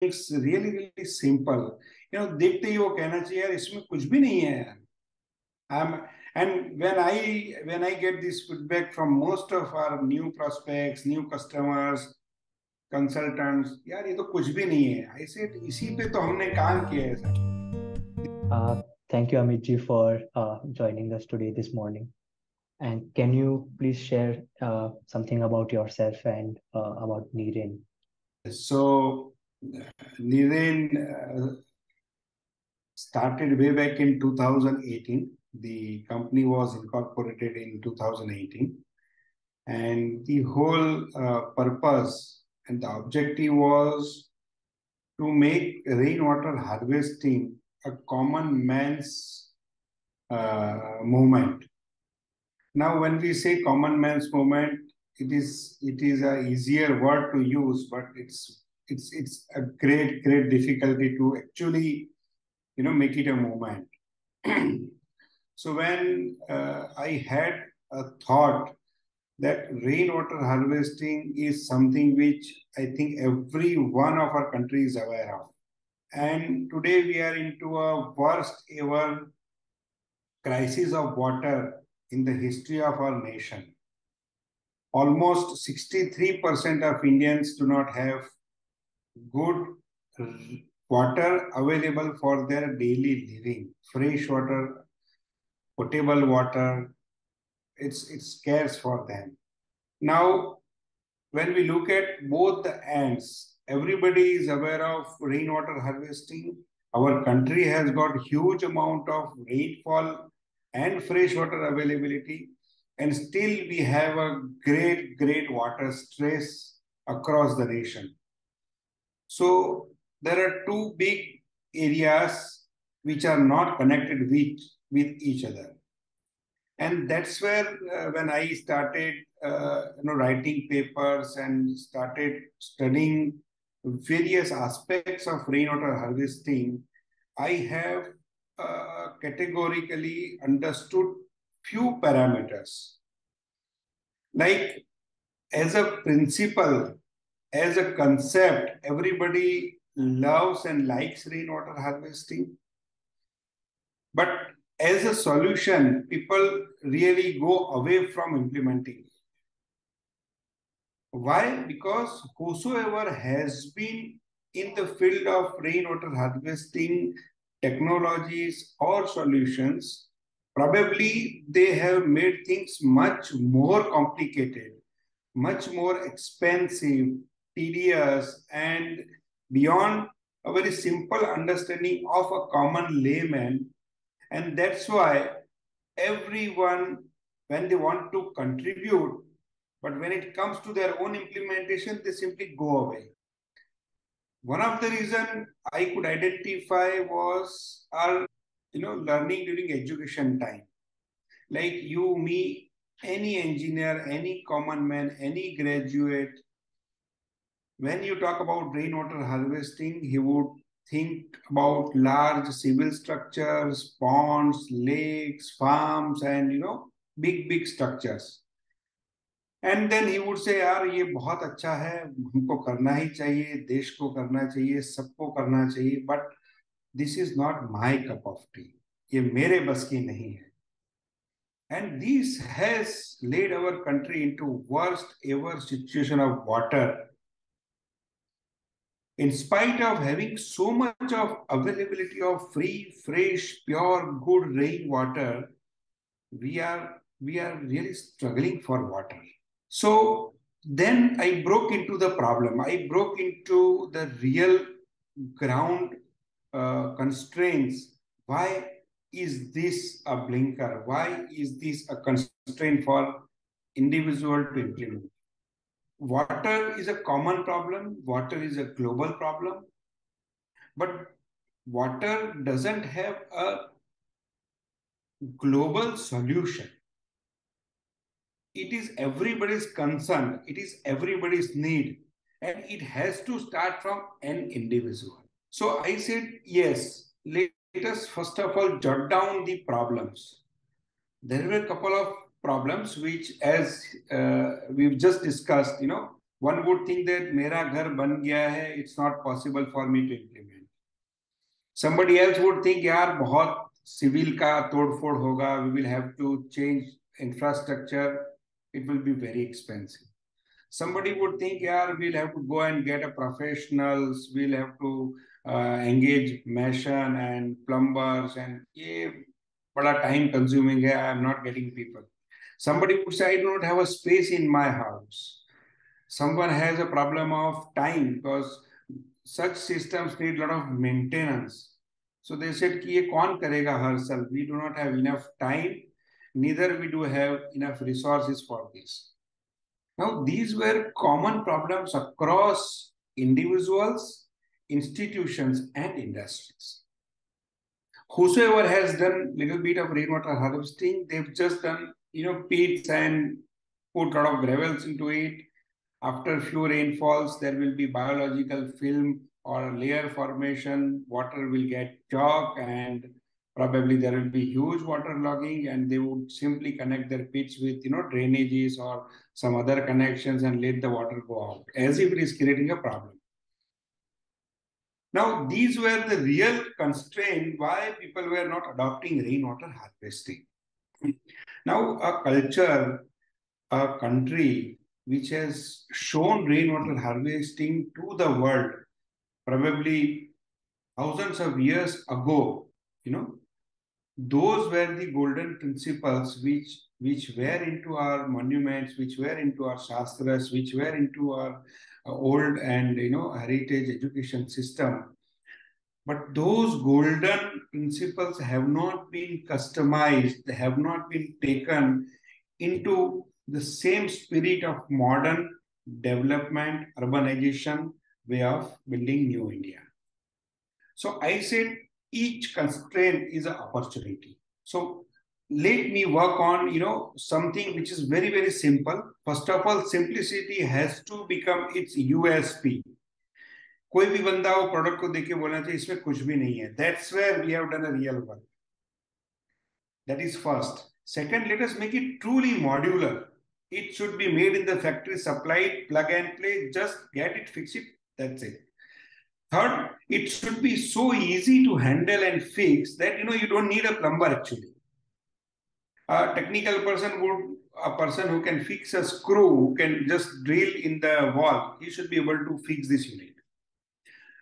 It's really really simple. देखते ही वो कहना चाहिए यार इसमें कुछ भी नहीं है यार. And when I get this feedback from most of our new prospects, new customers, consultants, यार ये तो कुछ भी नहीं है. I said इसी पे तो हमने काम किया है sir. Thank you, Amit ji, for joining us today this morning. And can you please share something about yourself and about NeeRain? So NeeRain started way back in 2018. The company was incorporated in 2018, and the whole purpose and the objective was to make rainwater harvesting a common man's movement. Now, when we say common man's movement, it is a easier word to use, but it's a great difficulty to actually make it a movement. So when I had a thought that rainwater harvesting is something which I think every one of our country is aware of. And today we are into a worst ever crisis of water in the history of our nation. Almost 63% of Indians do not have good water available for their daily living. Fresh water, potable water, it's scarce for them. Now, when we look at both the ends, everybody is aware of rainwater harvesting. Our country has got huge amount of rainfall and fresh water availability, and still we have a great water stress across the nation. So there are two big areas which are not connected with each other. And that's where when I started writing papers and started studying various aspects of rainwater harvesting, I have categorically understood few parameters. Like as a principle, as a concept, everybody loves and likes rainwater harvesting. But as a solution, people really go away from implementing it. Why? Because whosoever has been in the field of rainwater harvesting technologies or solutions, probably they have made things much more complicated, much more expensive, tedious, and beyond a very simple understanding of a common layman. And that's why everyone, when they want to contribute, but when it comes to their own implementation, they simply go away. One of the reasons I could identify was our, learning during education time. Like you, me, any engineer, any common man, any graduate, when you talk about rainwater harvesting, he would think about large civil structures, ponds, lakes, farms, and big structures. And then he would say, यार ये बहुत अच्छा है, हमको करना ही चाहिए, देश को करना चाहिए, सबको करना चाहिए, but this is not my cup of tea. ये मेरे बस की नहीं है. And this has led our country into worst ever situation of water. In spite of having so much of availability of free, fresh, pure, good rainwater, we are really struggling for water. So then I broke into the problem. I broke into the real ground constraints. Why is this a blinker? Why is this a constraint for individual to implement? Water is a common problem. Water is a global problem. But water doesn't have a global solution. It is everybody's concern. It is everybody's need. And it has to start from an individual. So I said, yes, let us first of all jot down the problems. There were a couple of problems which, as we've just discussed, one would think that मेरा घर बन गया है, it's not possible for me to implement. Somebody else would think यार बहुत civil का तोड़फोड़ होगा, we will have to change infrastructure, it will be very expensive. Somebody would think यार we'll have to go and get a professionals, we'll have to engage mason and plumbers, and ये बड़ा time consuming है, I am not getting people. Somebody would say I do not have a space in my house. Someone has a problem of time because such systems need a lot of maintenance. So they said कि ये कौन करेगा हर साल? We do not have enough time, neither we do have enough resources for this. Now these were common problems across individuals, institutions, and industries. Whosoever has done little bit of rainwater harvesting, they've just done pits and put a lot of gravels into it. After few rainfalls, there will be biological film or layer formation. Water will get chalk, and probably there will be huge water logging, and they would simply connect their pits with drainages or some other connections and let the water go out, as if it is creating a problem. Now, these were the real constraint why people were not adopting rainwater harvesting. Now, a culture, a country which has shown rainwater harvesting to the world probably thousands of years ago, those were the golden principles which were into our monuments, which were into our shastras, which were into our old and heritage education system. But those golden principles have not been customized, they have not been taken into the same spirit of modern development, urbanization way of building new India. So I said each constraint is an opportunity. So let me work on something which is very, very simple. First of all, simplicity has to become its USP. कोई भी बंदा वो product को देख के बोलना चाहिए इसमें कुछ भी नहीं है. That's where we have done a real work. That is first. Second, let us make it truly modular. It should be made in the factory, supplied, plug and play, just get it, fix it, that's it. Third, it should be so easy to handle and fix that you don't need a plumber actually. A technical person a person who can fix a screw, who can just drill in the wall, he should be able to fix this unit.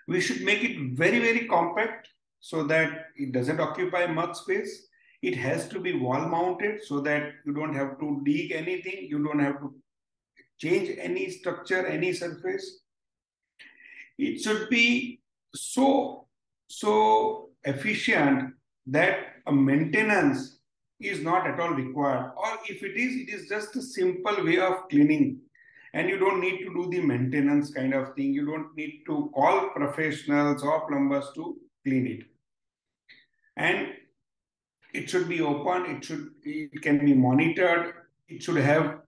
We should make it very, very compact so that it doesn't occupy much space. It has to be wall mounted so that you don't have to dig anything. You don't have to change any structure, any surface. It should be so efficient that a maintenance is not at all required. Or if it is just a simple way of cleaning. And you don't need to do the maintenance kind of thing. You don't need to call professionals or plumbers to clean it. And it should be open. It can be monitored. It should have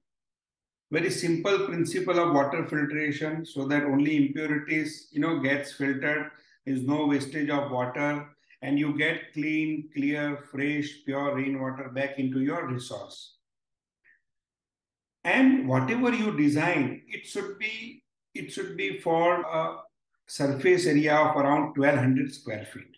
very simple principle of water filtration so that only impurities, gets filtered. There's no wastage of water, and you get clean, clear, fresh, pure rainwater back into your resource. And whatever you design, it should be for a surface area of around 1200 square feet.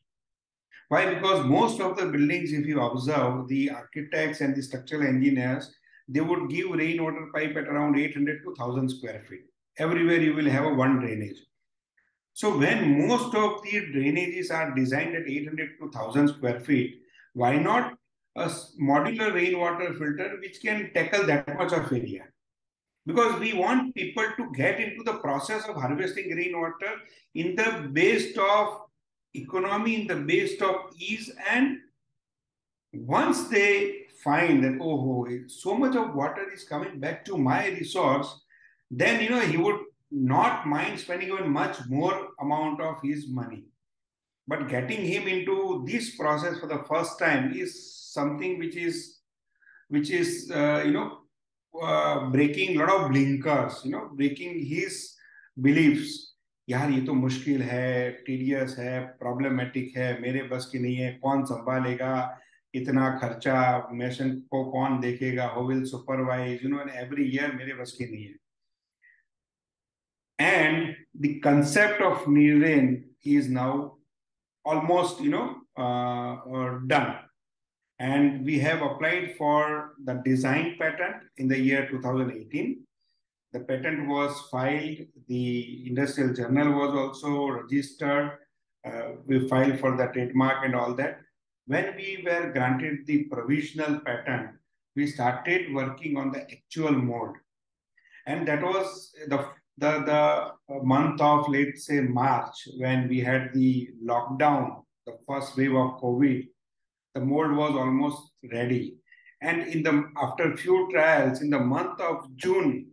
Why? Because most of the buildings, if you observe, the architects and the structural engineers, they would give rainwater pipe at around 800 to 1000 square feet. Everywhere you will have a one drainage. So when most of the drainages are designed at 800 to 1000 square feet, why not a modular rainwater filter which can tackle that much of area? Because we want people to get into the process of harvesting rainwater in the base of economy, in the base of ease, and once they find that, oh, so much of water is coming back to my resource, then he would not mind spending even much more amount of his money. But getting him into this process for the first time is something which is breaking a lot of blinkers, breaking his beliefs. यार ये तो मुश्किल है, tedious है, problematic है, मेरे बस की नहीं है, कौन संभालेगा, इतना खर्चा, मेशन को कौन देखेगा, how will supervise, and every year मेरे बस की नहीं है. And the concept of NeeRain is now almost, done. And we have applied for the design patent in the year 2018. The patent was filed. The industrial journal was also registered. We filed for the trademark and all that. When we were granted the provisional patent, we started working on the actual mode. And that was the month of, let's say, March, when we had the lockdown, the first wave of COVID. The mold was almost ready. And after a few trials, in the month of June,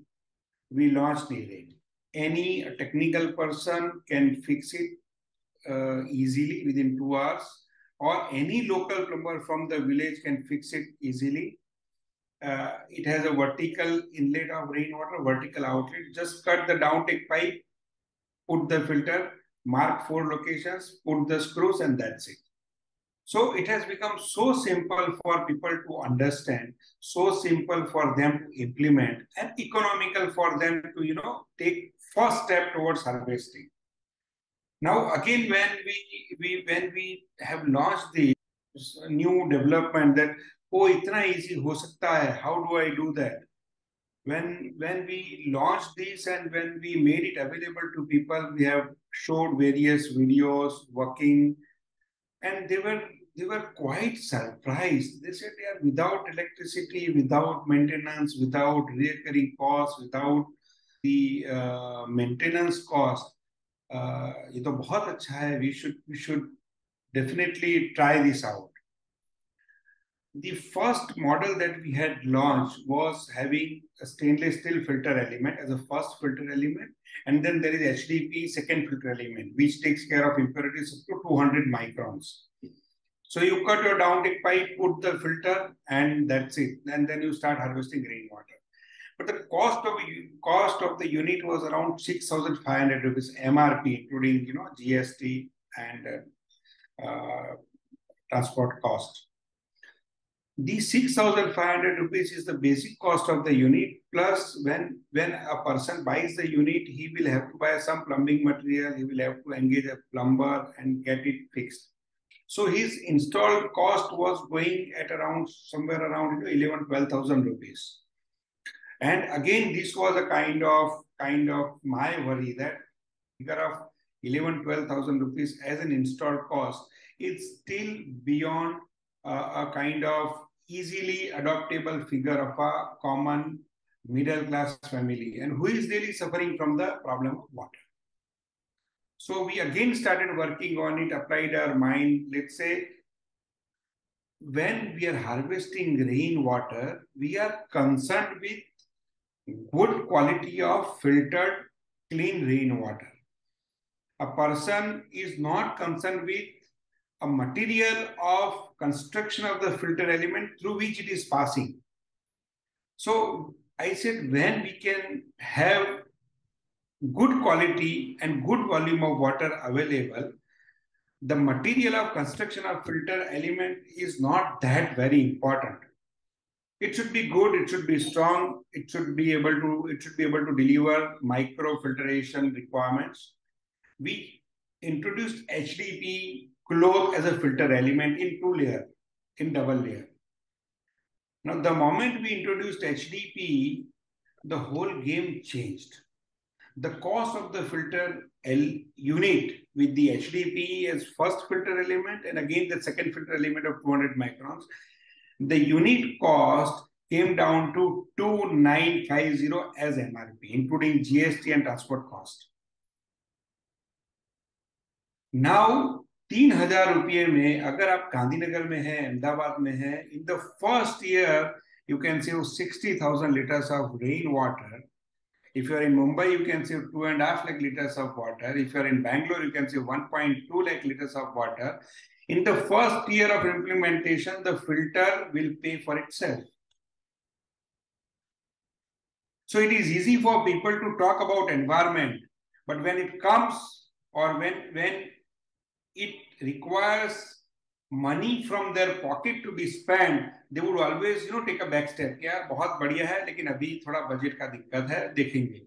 we launched NeeRain. Any technical person can fix it easily within 2 hours, or any local plumber from the village can fix it easily. It has a vertical inlet of rainwater, vertical outlet. Just cut the downtake pipe, put the filter, mark 4 locations, put the screws, and that's it. So it has become so simple for people to understand, so simple for them to implement, and economical for them to, take first step towards harvesting. Now, again, when we have launched the new development that, oh, itna easy ho sakta hai, how do I do that? When we launched this and when we made it available to people, we have showed various videos working, and they were quite surprised. They said, they are without electricity, without maintenance, without recurring costs, without the maintenance cost. ये तो बहुत अच्छा है. We should definitely try this out. The first model that we had launched was having a stainless steel filter element as a first filter element, and then there is HDP second filter element, which takes care of impurities up to 200 microns. So you cut your downtake pipe, put the filter, and that's it. And then you start harvesting rainwater. But the cost of the unit was around 6,500 rupees MRP, including GST and transport cost. The 6,500 rupees is the basic cost of the unit. Plus, when a person buys the unit, he will have to buy some plumbing material. He will have to engage a plumber and get it fixed. So his installed cost was going at somewhere around 11,000-12,000 rupees. And again, this was a kind of my worry that figure of 11,000-12,000 rupees as an installed cost is still beyond a kind of easily adoptable figure of a common middle class family, and who is really suffering from the problem of water. So we again started working on it, applied our mind. Let's say when we are harvesting rainwater, we are concerned with good quality of filtered, clean rainwater. A person is not concerned with a material of construction of the filter element through which it is passing. So I said, when we can have good quality and good volume of water available, the material of construction of filter element is not that very important. It should be good, it should be strong, it should be able to deliver micro filtration requirements. We introduced HDP cloth as a filter element in double layer. Now, the moment we introduced HDP, the whole game changed. The cost of the filter unit with the HDP as first filter element and again the second filter element of 200 microns, the unit cost came down to 2,950 as MRP, including GST and transport cost. Now, 3,000 रुपये में अगर आप गांधीनगर में है, अहमदाबाद में है, in the first year you can save 60,000 liters of rainwater. If you are in Mumbai, you can save 2.5 lakh liters of water. If you are in Bangalore, you can save 1.2 lakh liters of water. In the first year of implementation, the filter will pay for itself. So it is easy for people to talk about environment, but when it comes or when it requires money from their pocket to be spent, they would always, take a back step. यार बहुत बढ़िया है, लेकिन अभी थोड़ा budget का दिक्कत है, देखेंगे.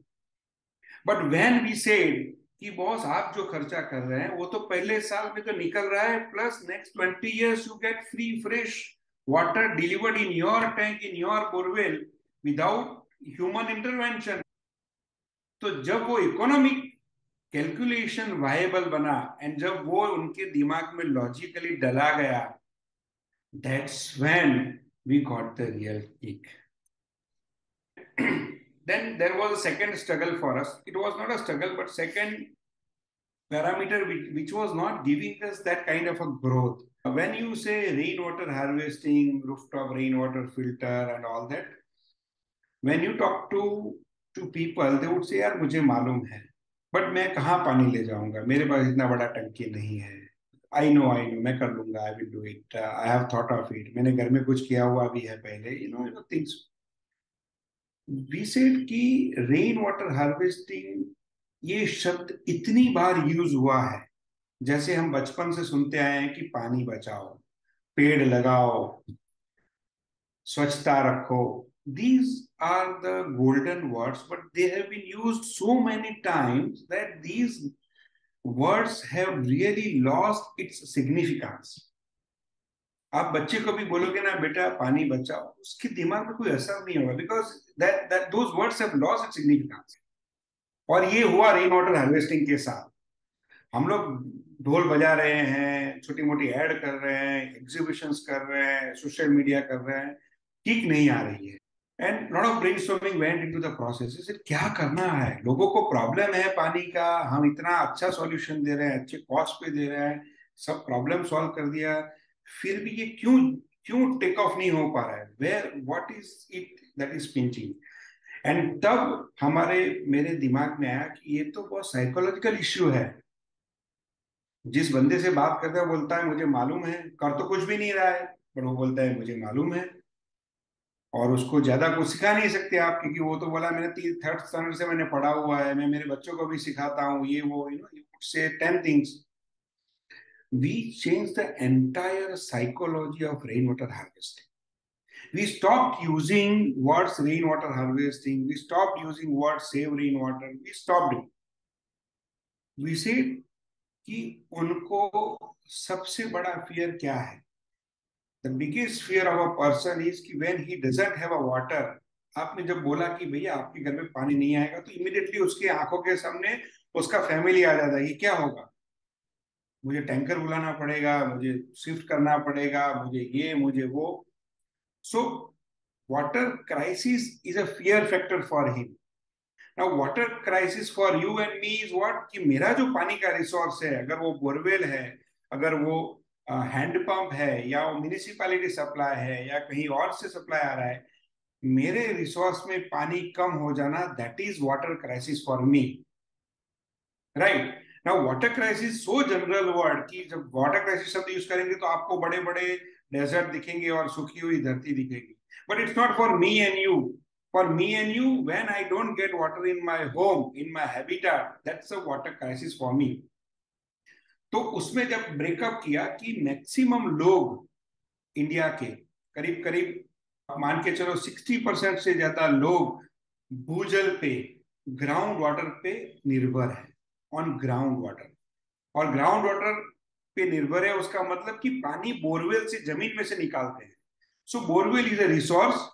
बट व्हेन वी सेड कि बॉस आप जो खर्चा कर रहे हैं वो तो पहले साल में तो निकल रहा है, plus next 20 years you get free fresh water delivered in your tank in your borewell without human intervention. तो जब वो इकोनॉमिक कैलकुलेशन वायबल बना एंड जब वो उनके दिमाग में लॉजिकली डला गया, that's when we got the real kick. Then there was a second struggle for us. It was not a struggle, but second parameter which was not giving us that kind of a growth. When you say rainwater harvesting, rooftop rainwater filter and all that, when you talk to people, they would say यार मुझे मालूम है, but मैं कहाँ पानी ले जाऊंगा, मेरे पास इतना बड़ा टंकी नहीं है। आई नो मैं कर लूंगा, I will do it, I have thought of it, मैंने घर में कुछ किया हुआ भी है पहले, you know things. We said कि रेन वाटर हार्वेस्टिंग ये शब्द इतनी बार यूज हुआ है, जैसे हम बचपन से सुनते आए हैं कि पानी बचाओ, पेड़ लगाओ, स्वच्छता रखो। These are the golden words, but they have been used so many times that these words have really lost its significance. आप बच्चे को भी बोलोगे ना बेटा पानी बचाओ, उसके दिमाग में कोई असर नहीं होगा, because that those words have lost its significance. और ये हुआ रेन वाटर हार्वेस्टिंग के साथ। हम लोग ढोल बजा रहे हैं, छोटी मोटी ऐड कर रहे हैं, एग्जीबिशंस कर रहे हैं, सोशल मीडिया कर रहे हैं, किक नहीं आ रही है। And lot of brainstorming went into the process. इसे क्या करना है, लोगों को प्रॉब्लम है पानी का, हम इतना अच्छा सॉल्यूशन दे रहे हैं, अच्छे कॉस्ट पे दे रहे हैं, सब प्रॉब्लम सॉल्व कर दिया, फिर भी ये क्यों क्यों टेक ऑफ नहीं हो पा रहा है, where what is it that is pinching. And तब हमारे मेरे दिमाग में आया कि ये तो बहुत साइकोलॉजिकल इश्यू है। जिस बंदे से बात करते हैं बोलता है मुझे मालूम है, कर तो कुछ भी नहीं रहा है, पर वो बोलता है मुझे मालूम है। और उसको ज्यादा कुछ सिखा नहीं सकते आप, क्योंकि वो तो बोला मैंने थर्ड स्टैंडर्ड से मैंने पढ़ा हुआ है, मैं मेरे बच्चों को भी सिखाता हूँ, ये वो, you know, say 10 things. We change the entire psychology of rain water harvesting. We stopped using words rainwater harvesting. We stopped using words save rainwater. We stopped it. We said कि उनको सबसे बड़ा फियर क्या है। The biggest fear of a person is कि when he doesn't have a water. आपने जब बोला कि भैया आपके घर में पानी नहीं आएगा, तो इमीडिएटली उसके आंखों के सामने उसका फैमिली आ जाता है कि क्या होगा, मुझे टैंकर बुलाना पड़ेगा, मुझे शिफ्ट करना पड़ेगा, मुझे ये मुझे वो। So water crisis is a fear factor for him. Now water crisis for you and me is what, कि मेरा जो पानी का रिसोर्स है, अगर वो बोरवेल है, अगर वो हैंड पंप है, या वो म्यूनिसिपैलिटी सप्लाई है, या कहीं और से सप्लाई आ रहा है, मेरे रिसोर्स में पानी कम हो जाना, that is water crisis for me, right. Now water crisis so general word कि जब वाटर क्राइसिस शब्द यूज करेंगे तो आपको बड़े बड़े डेजर्ट दिखेंगे और सूखी हुई धरती दिखेगी, but it's not for me and you. For me and you, when I don't get water in my home, in my habitat, that's a water crisis for me. तो उसमें जब ब्रेकअप किया कि मैक्सिमम लोग इंडिया के करीब करीब मान के चलो 60% से ज्यादा लोग भूजल पे, ग्राउंड वाटर पे निर्भर है, ऑन ग्राउंड वाटर। और ग्राउंड वाटर पे निर्भर है उसका मतलब कि पानी बोरवेल से जमीन में से निकालते हैं। So borewell is a resource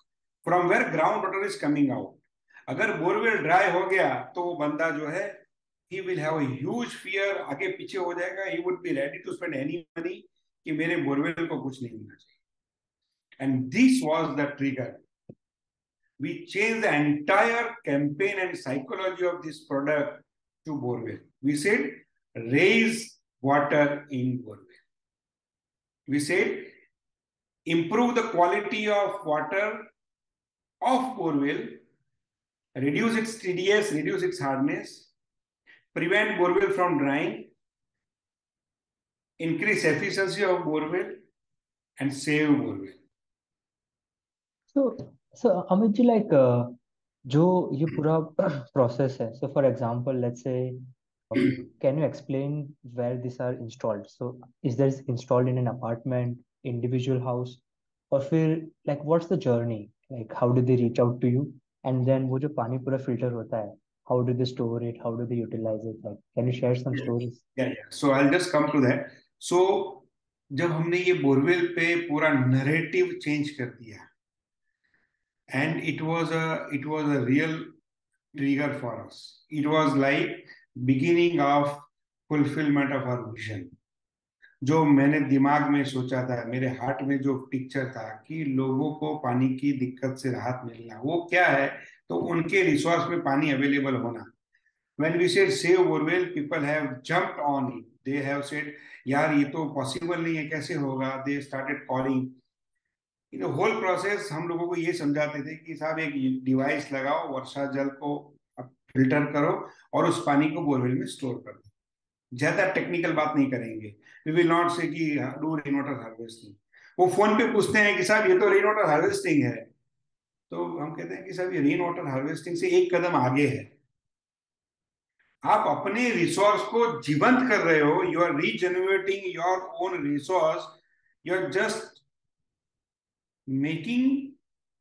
from where ground water is coming out. अगर बोरवेल ड्राई हो गया तो वो बंदा जो है, he will have a huge fear, आगे पीछे हो जाएगा, he would be ready to spend any money कि मेरे बोरवेल को कुछ नहीं होना चाहिए। And this was the trigger. We changed the entire campaign and psychology of this product to borewell. We said raise water in borewell. We said improve the quality of water of borewell, reduce its TDS, reduce its hardness, prevent borewell from drying, increase efficiency of borewell, and save borewell. So Amit ji, like जो ये पूरा process है, so for example, let's say, can you explain where these are installed? So is this installed in an apartment, individual house, और फिर like what's the journey? Like how do they reach out to you? And then वो जो पानी पूरा filter होता है, how do they store it? How do they utilize it? Like, can you share some stories? Yeah, yeah. So I'll just come to that. So जब हमने ये borewell पे पूरा नरेटिव चेंज कर दिया, and it was a real trigger for us. It was like beginning of fulfillment of our vision. जो मैंने दिमाग में सोचा था, मेरे हार्ट में जो पिक्चर था कि लोगों को पानी की दिक्कत से राहत मिलना, वो क्या है? तो उनके रिसोर्स में पानी अवेलेबल होना. When we said save borewell, people have jumped on it. They have said, यार ये तो पॉसिबल नहीं है, कैसे होगा? They started calling. In whole process हम लोगों को ये समझाते थे कि साहब एक डिवाइस लगाओ, वर्षा जल को फिल्टर करो और उस पानी को बोरवेल में स्टोर कर दो. ज्यादा टेक्निकल बात नहीं करेंगे. वी विल नॉट से कि डू रेन वाटर हार्वेस्टिंग. वो फोन पे पूछते हैं कि साहब ये तो रेन वाटर हार्वेस्टिंग है. तो हम कहते हैं कि साहब ये रेन वाटर हार्वेस्टिंग से एक कदम आगे है. आप अपने रिसोर्स को जीवंत कर रहे हो. You are regenerating your own resource. You are just making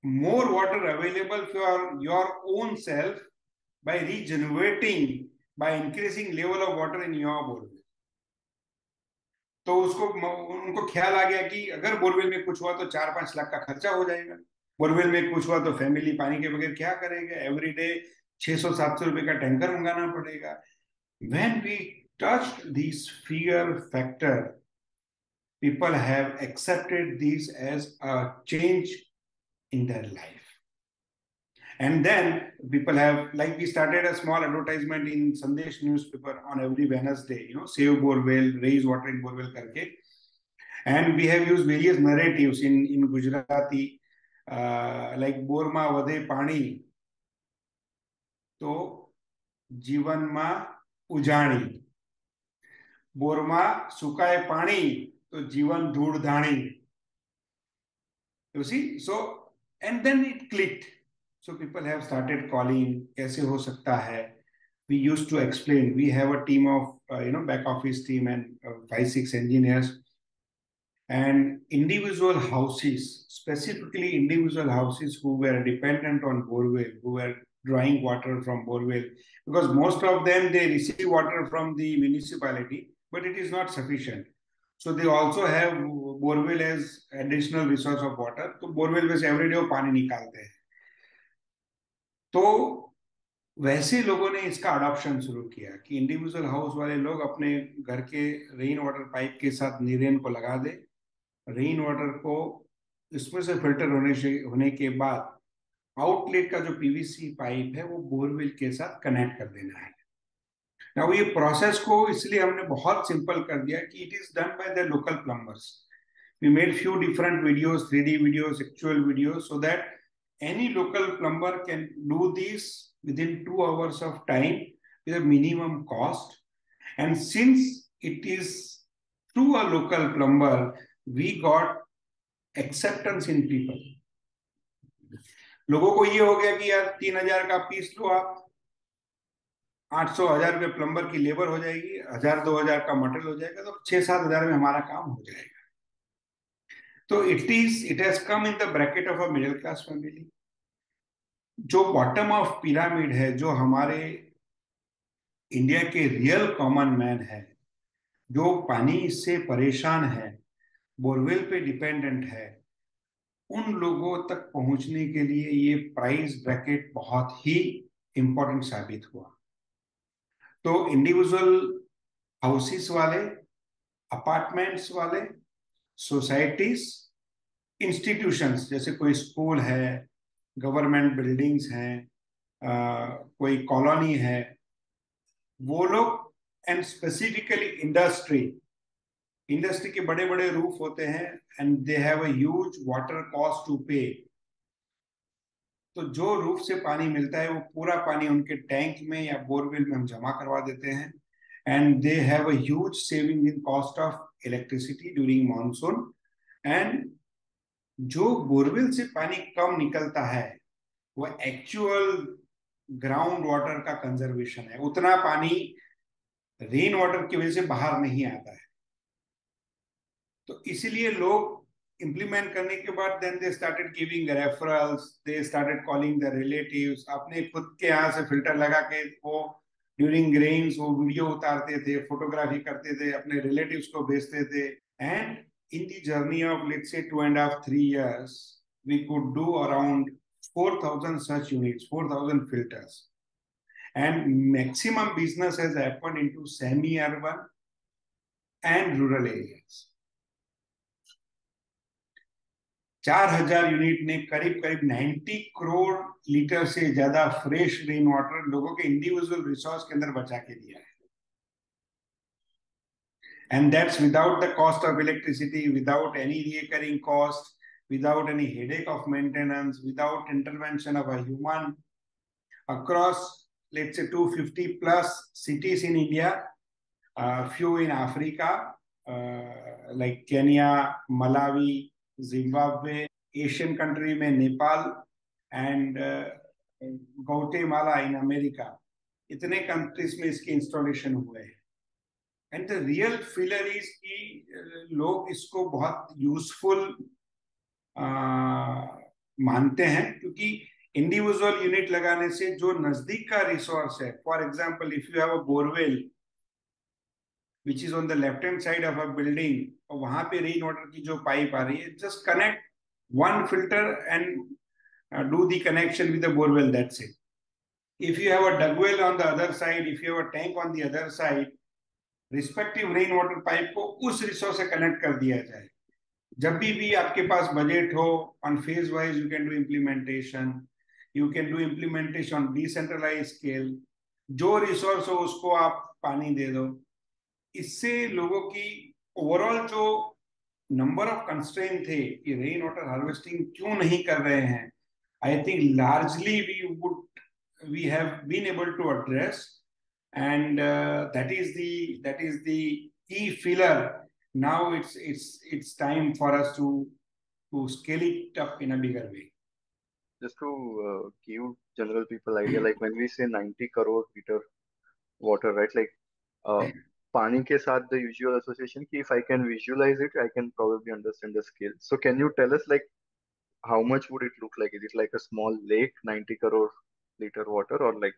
more water available for your own self by regenerating, by increasing level of water in your borewell. तो उसको उनको ख्याल आ गया कि अगर बोरवेल में कुछ हुआ तो 4-5 लाख का खर्चा हो जाएगा. बोरवेल में कुछ हुआ तो फैमिली पानी के बगैर क्या करेगा? एवरीडे 600-700 रुपए का टैंकर मंगाना पड़ेगा. When we touched this fear factor, people have accepted this as a change in their life. And then people have, like we started a small advertisement in Sandesh newspaper on every Wednesday, save borewell, raise water in borewell karke. And we have used various narratives in Gujarati, like Borma Vade Pani, to Jivan Ma Ujani. Borma Sukai Pani, to Jivan Dhud Dhani. You see? So, and then it clicked. So people have started calling, कैसे हो सकता है? We used to explain. We have a team of, back office team and 5-6 engineers. And individual houses, specifically individual houses who were dependent on borewell, who were drawing water from borewell, because most of them, they receive water from the municipality, but it is not sufficient. So they also have borewell as additional resource of water. तो borewell में से every day वो पानी निकालते हैं. तो वैसे लोगों ने इसका अडॉप्शन शुरू किया कि इंडिविजुअल हाउस वाले लोग अपने घर के रेन वाटर पाइप के साथ नीरेन को लगा दे. रेन वाटर को इसमें से फिल्टर होने के बाद आउटलेट का जो पीवीसी पाइप है वो बोरवेल के साथ कनेक्ट कर देना है. ना ये प्रोसेस को इसलिए हमने बहुत सिंपल कर दिया कि it is done by the local plumbers. We made few different videos, 3D videos, actual videos, so that any local plumber can do this within 2 hours of time with a minimum cost. And since it is through a local plumber, we got acceptance in people. लोगों को ये हो गया कि यार 3,000 का piece लो आप, 800-1,000 रुपये प्लम्बर की लेबर हो जाएगी, 1,000-2,000 का मटेरियल हो जाएगा, तो 6-7 हजार में हमारा काम हो जाएगा. तो it has come in the bracket of a middle class family. जो बॉटम ऑफ पिरामिड है, जो हमारे इंडिया के रियल कॉमन मैन है, जो पानी से परेशान है, बोरवेल पे डिपेंडेंट है, उन लोगों तक पहुंचने के लिए ये प्राइस ब्रैकेट बहुत ही इंपॉर्टेंट साबित हुआ. तो इंडिविजुअल हाउसेस वाले, अपार्टमेंट्स वाले, सोसाइटीज, इंस्टीट्यूशंस, जैसे कोई स्कूल है, गवर्नमेंट बिल्डिंग्स हैं, कोई कॉलोनी है, वो लोग, एंड स्पेसिफिकली इंडस्ट्री के बड़े बड़े रूफ होते हैं and they have a huge water cost to pay. तो जो रूफ से पानी मिलता है वो पूरा पानी उनके टैंक में या बोरवेल में हम जमा करवा देते हैं. And they have a huge saving in cost of electricity during monsoon. And जो बोरवेल से पानी कम निकलता है वो एक्चुअल ग्राउंड वाटर का कंजर्वेशन है. उतना पानी रेन वाटर की वजह से बाहर नहीं आता है. तो इसीलिए लोग implement करने के बाद then they started giving referrals, they started calling the relatives. अपने खुद के यहाँ से फिल्टर लगा के वो during rains वो वीडियो उतारते थे, फोटोग्राफी करते थे, अपने relatives को भेजते थे. And in the journey of let's say 2.5-3 years, we could do around 4,000 such units, 4,000 filters. And maximum business has happened into semi-urban and rural areas. 4,000 unit ने करीब करीब 90 करोड़ लीटर से ज्यादा फ्रेश रेन वाटर लोगों के इंडिविजुअल रिसोर्स के अंदर बचा के दिया है. And that's without the cost of electricity, without any recurring cost, without any headache of maintenance, without intervention of a human. Across, let's say, 250 plus cities in India, few in Africa, like Kenya, Malawi, Zimbabwe, Asian country में Nepal, and Guatemala in America. इतने countries में इसके installation हुए हैं. And the real filler is कि लोग इसको बहुत यूजफुल मानते हैं, क्योंकि इंडिविजुअल यूनिट लगाने से जो नजदीक का रिसोर्स है, for example if you have a borewell which is on the left hand side of a building, और वहां पे रेन वाटर की जो पाइप आ रही है, just connect one filter and do the connection with the borewell, that's it. If you have a dug well on the other side, if you have a tank on the other side, respective rain water pipe को उस resource से connect कर दिया जाए. जब भी आपके पास बजट हो, on phase wise you can do implementation, you can do implementation on decentralise scale. जो रिसोर्स हो उसको आप पानी दे दो. इससे लोगों की ओवरऑल जो नंबर ऑफ कंस्ट्रेंट थे कि रेन वाटर हार्वेस्टिंग क्यों नहीं कर रहे हैं, I think largely we have been able to address. And that is the key filler. Now it's time for us to scale it up in a bigger way. Just to give general people idea, like when we say 90 crore liter water, right? Like pani ke saath the usual association ki if I can visualize it, I can probably understand the scale. So can you tell us like how much would it look like? Is it like a small lake, 90 crore liter water, or like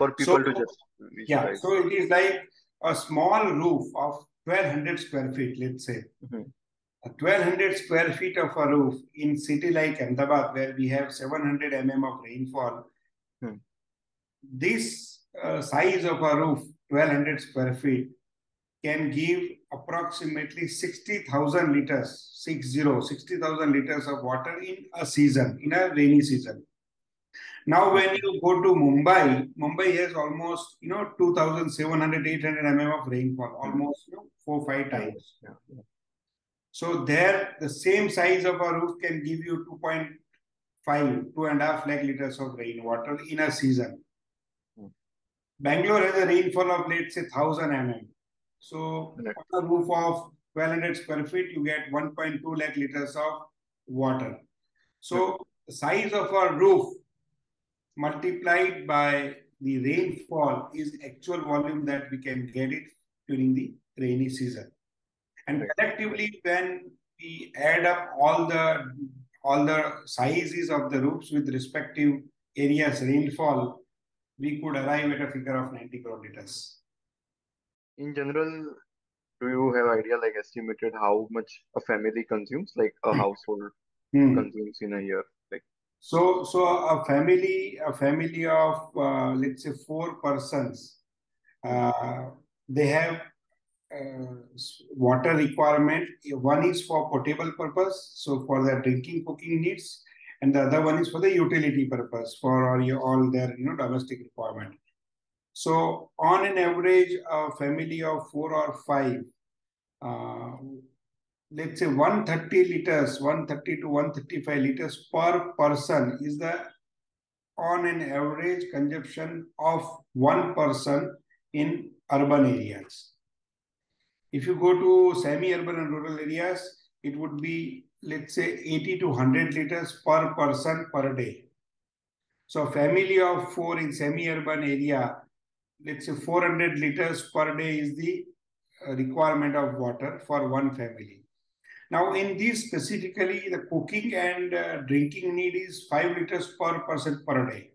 for people to just visualize? Yeah, so it is like a small roof of 1,200 square feet, let's say. Mm-hmm. 1,200 square feet of a roof in city like Ahmedabad, where we have 700 mm of rainfall. This size of a roof, 1,200 square feet, can give approximately 60,000 liters, 60,000 liters of water in a season, in a rainy season. Now, when you go to Mumbai has almost 2,700, 800 mm of rainfall, almost 4-5 times. Yeah. So there, the same size of a roof can give you 2.5 lakh liters of rainwater in a season. Bangalore has a rainfall of, let's say, 1,000 mm. So on a roof of 1,200 square feet, you get 1.2 lakh liters of water. So the size of a roof multiplied by the rainfall is actual volume that we can get it during the rainy season. And collectively, when we add up all the sizes of the roofs with respective areas rainfall, we could arrive at a figure of 90 crore liters. In general, do you have idea like estimated how much a family consumes, like a household consumes in a year? Like so a family of let's say 4 persons, they have water requirement. One is for potable purpose, so for their drinking, cooking needs, and the other one is for the utility purpose, for all their domestic requirement. So on an average, a family of 4 or 5, let's say 130 to 135 liters per person is the on an average consumption of one person in urban areas. If you go to semi-urban and rural areas, it would be, let's say, 80 to 100 liters per person per day. So a family of 4 in semi-urban area, let's say 400 liters per day is the requirement of water for one family. Now, in this specifically, the cooking and drinking need is 5 liters per person per day.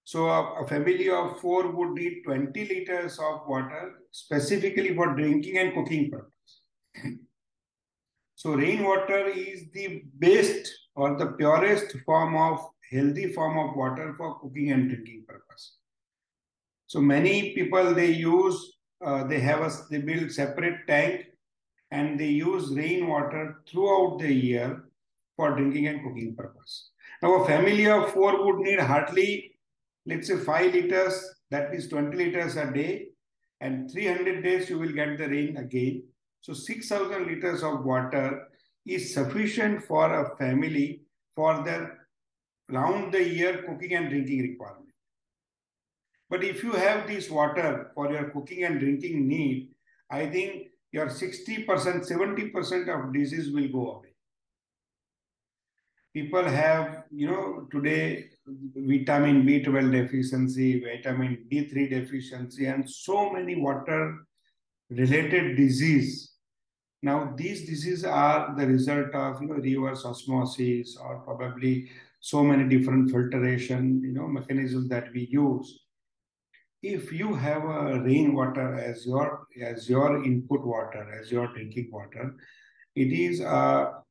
So a family of four would need 20 liters of water specifically for drinking and cooking purpose. So rainwater is the best or the purest form of healthy form of water for cooking and drinking purpose. So many people they build separate tank and they use rainwater throughout the year for drinking and cooking purpose. Now a family of four would need hardly, let's say 5 liters, that is 20 liters a day, and 300 days you will get the rain again. So 6,000 liters of water is sufficient for a family for their round the year cooking and drinking requirement. But if you have this water for your cooking and drinking need, I think your 60%, 70% of disease will go away. People have, today vitamin B12 deficiency, vitamin D3 deficiency, and so many water related disease. Now, these diseases are the result of, reverse osmosis or probably so many different filtration, mechanisms that we use. If you have a rainwater as your input water, as your drinking water, it is a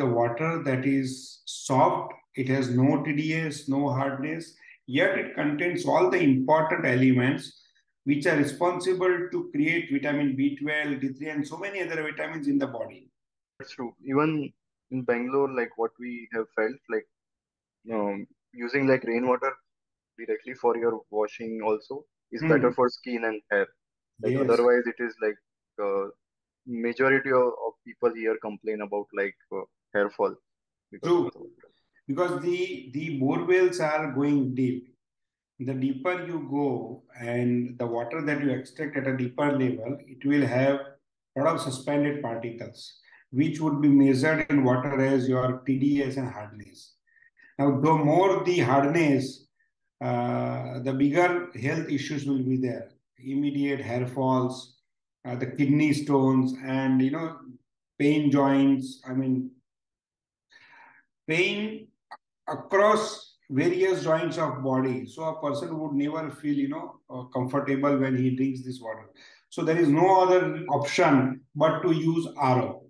water that is soft. It has no TDS, no hardness, yet it contains all the important elements which are responsible to create vitamin B12, D3, and so many other vitamins in the body. That's true. Even in Bangalore, like what we have felt, like using like rainwater directly for your washing also is better for skin and hair. Like Yes, otherwise, it is like majority of people here complain about like hair fall because of true. the water. Because the bore wells are going deep. The deeper you go and the water that you extract at a deeper level, it will have a lot of suspended particles, which would be measured in water as your TDS and hardness. Now, the more the hardness, the bigger health issues will be there. Immediate hair falls, the kidney stones, and pain joints. I mean, pain across various joints of body. So a person would never feel, comfortable when he drinks this water. So there is no other option but to use RO.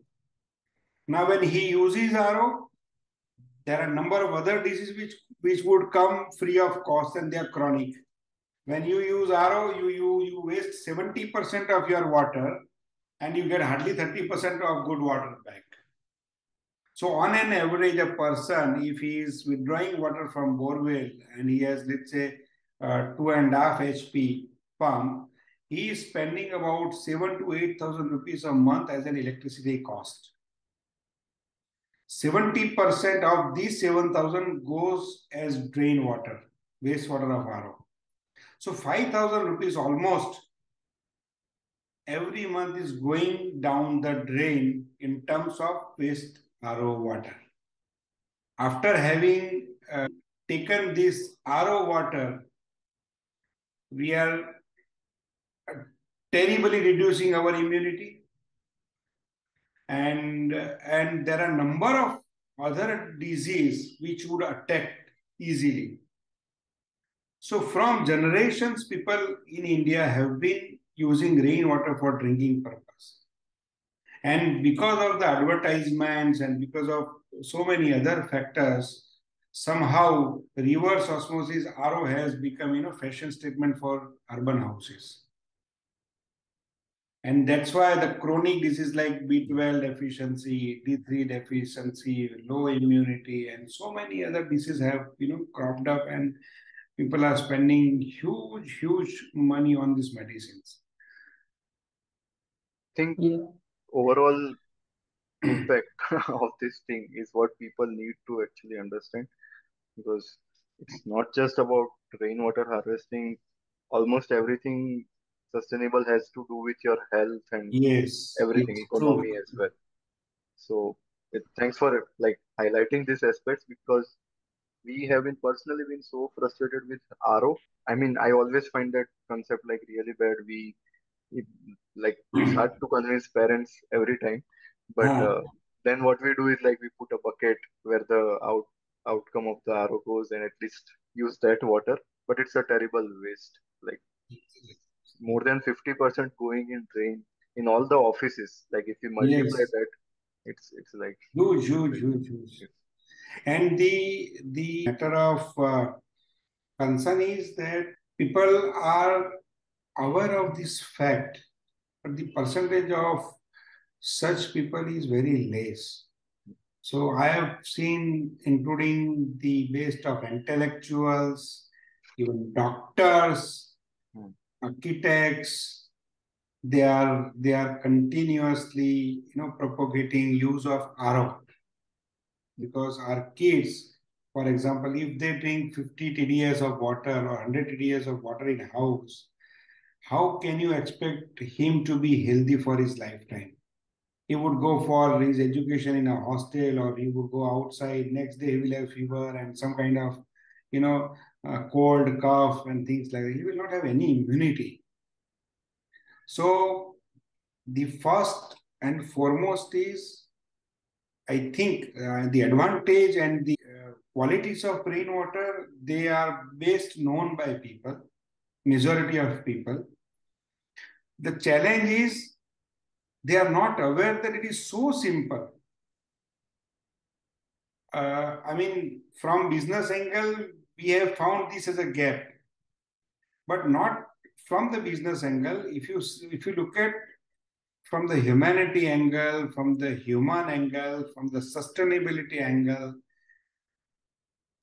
Now, when he uses RO, there are a number of other diseases which would come free of cost and they are chronic. When you use RO, you waste 70% of your water and you get hardly 30% of good water back. So on an average, a person, if he is withdrawing water from borewell and he has, let's say, 2.5 HP pump, he is spending about 7 to 8,000 rupees a month as an electricity cost. 70% of these 7,000 goes as drain water, wastewater of RO. So 5,000 rupees almost every month is going down the drain in terms of waste RO water. After having taken this RO water, we are terribly reducing our immunity. And there are a number of other diseases which would attack easily. So from generations, people in India have been using rainwater for drinking purpose. And because of the advertisements and because of so many other factors, somehow reverse osmosis RO has become, fashion statement for urban houses. And that's why the chronic disease like B12 deficiency, D3 deficiency, low immunity, and so many other diseases have, cropped up, and people are spending huge money on these medicines. I think Yeah. overall impact of this thing is what people need to actually understand, because it's not just about rainwater harvesting. Almost everything sustainable has to do with your health and Yes, everything, yes, true. economy as well. So thanks for like highlighting these aspects, because we have been personally been so frustrated with RO. I mean, I always find that concept like really bad. It, like it's hard to convince parents every time. But हाँ, then what we do is like we put a bucket where the outcome of the RO goes and at least use that water. But it's a terrible waste. Like more than 50% going in drain in all the offices. Like if you multiply yes, that, it's like huge, huge, very huge, huge. yes. And the matter of concern is that people are aware of this fact, but the percentage of such people is very less. So I have seen, including the best of intellectuals, even doctors, Hmm. architects, they are continuously propagating use of RO, because our kids, for example, if they drink 50 TDS of water or 100 TDS of water in a house, how can you expect him to be healthy for his lifetime? He would go for his education in a hostel, or he would go outside. Next day, he will have fever and some kind of, you know, cold, cough, and things like that. He will not have any immunity. So, the first and foremost is, I think, the advantage and the qualities of rainwater, they are best known by people, majority of people. The challenge is they are not aware that it is so simple. I mean, from business angle, we have found this as a gap, but not from the business angle. If you look at from the humanity angle, from the human angle, from the sustainability angle,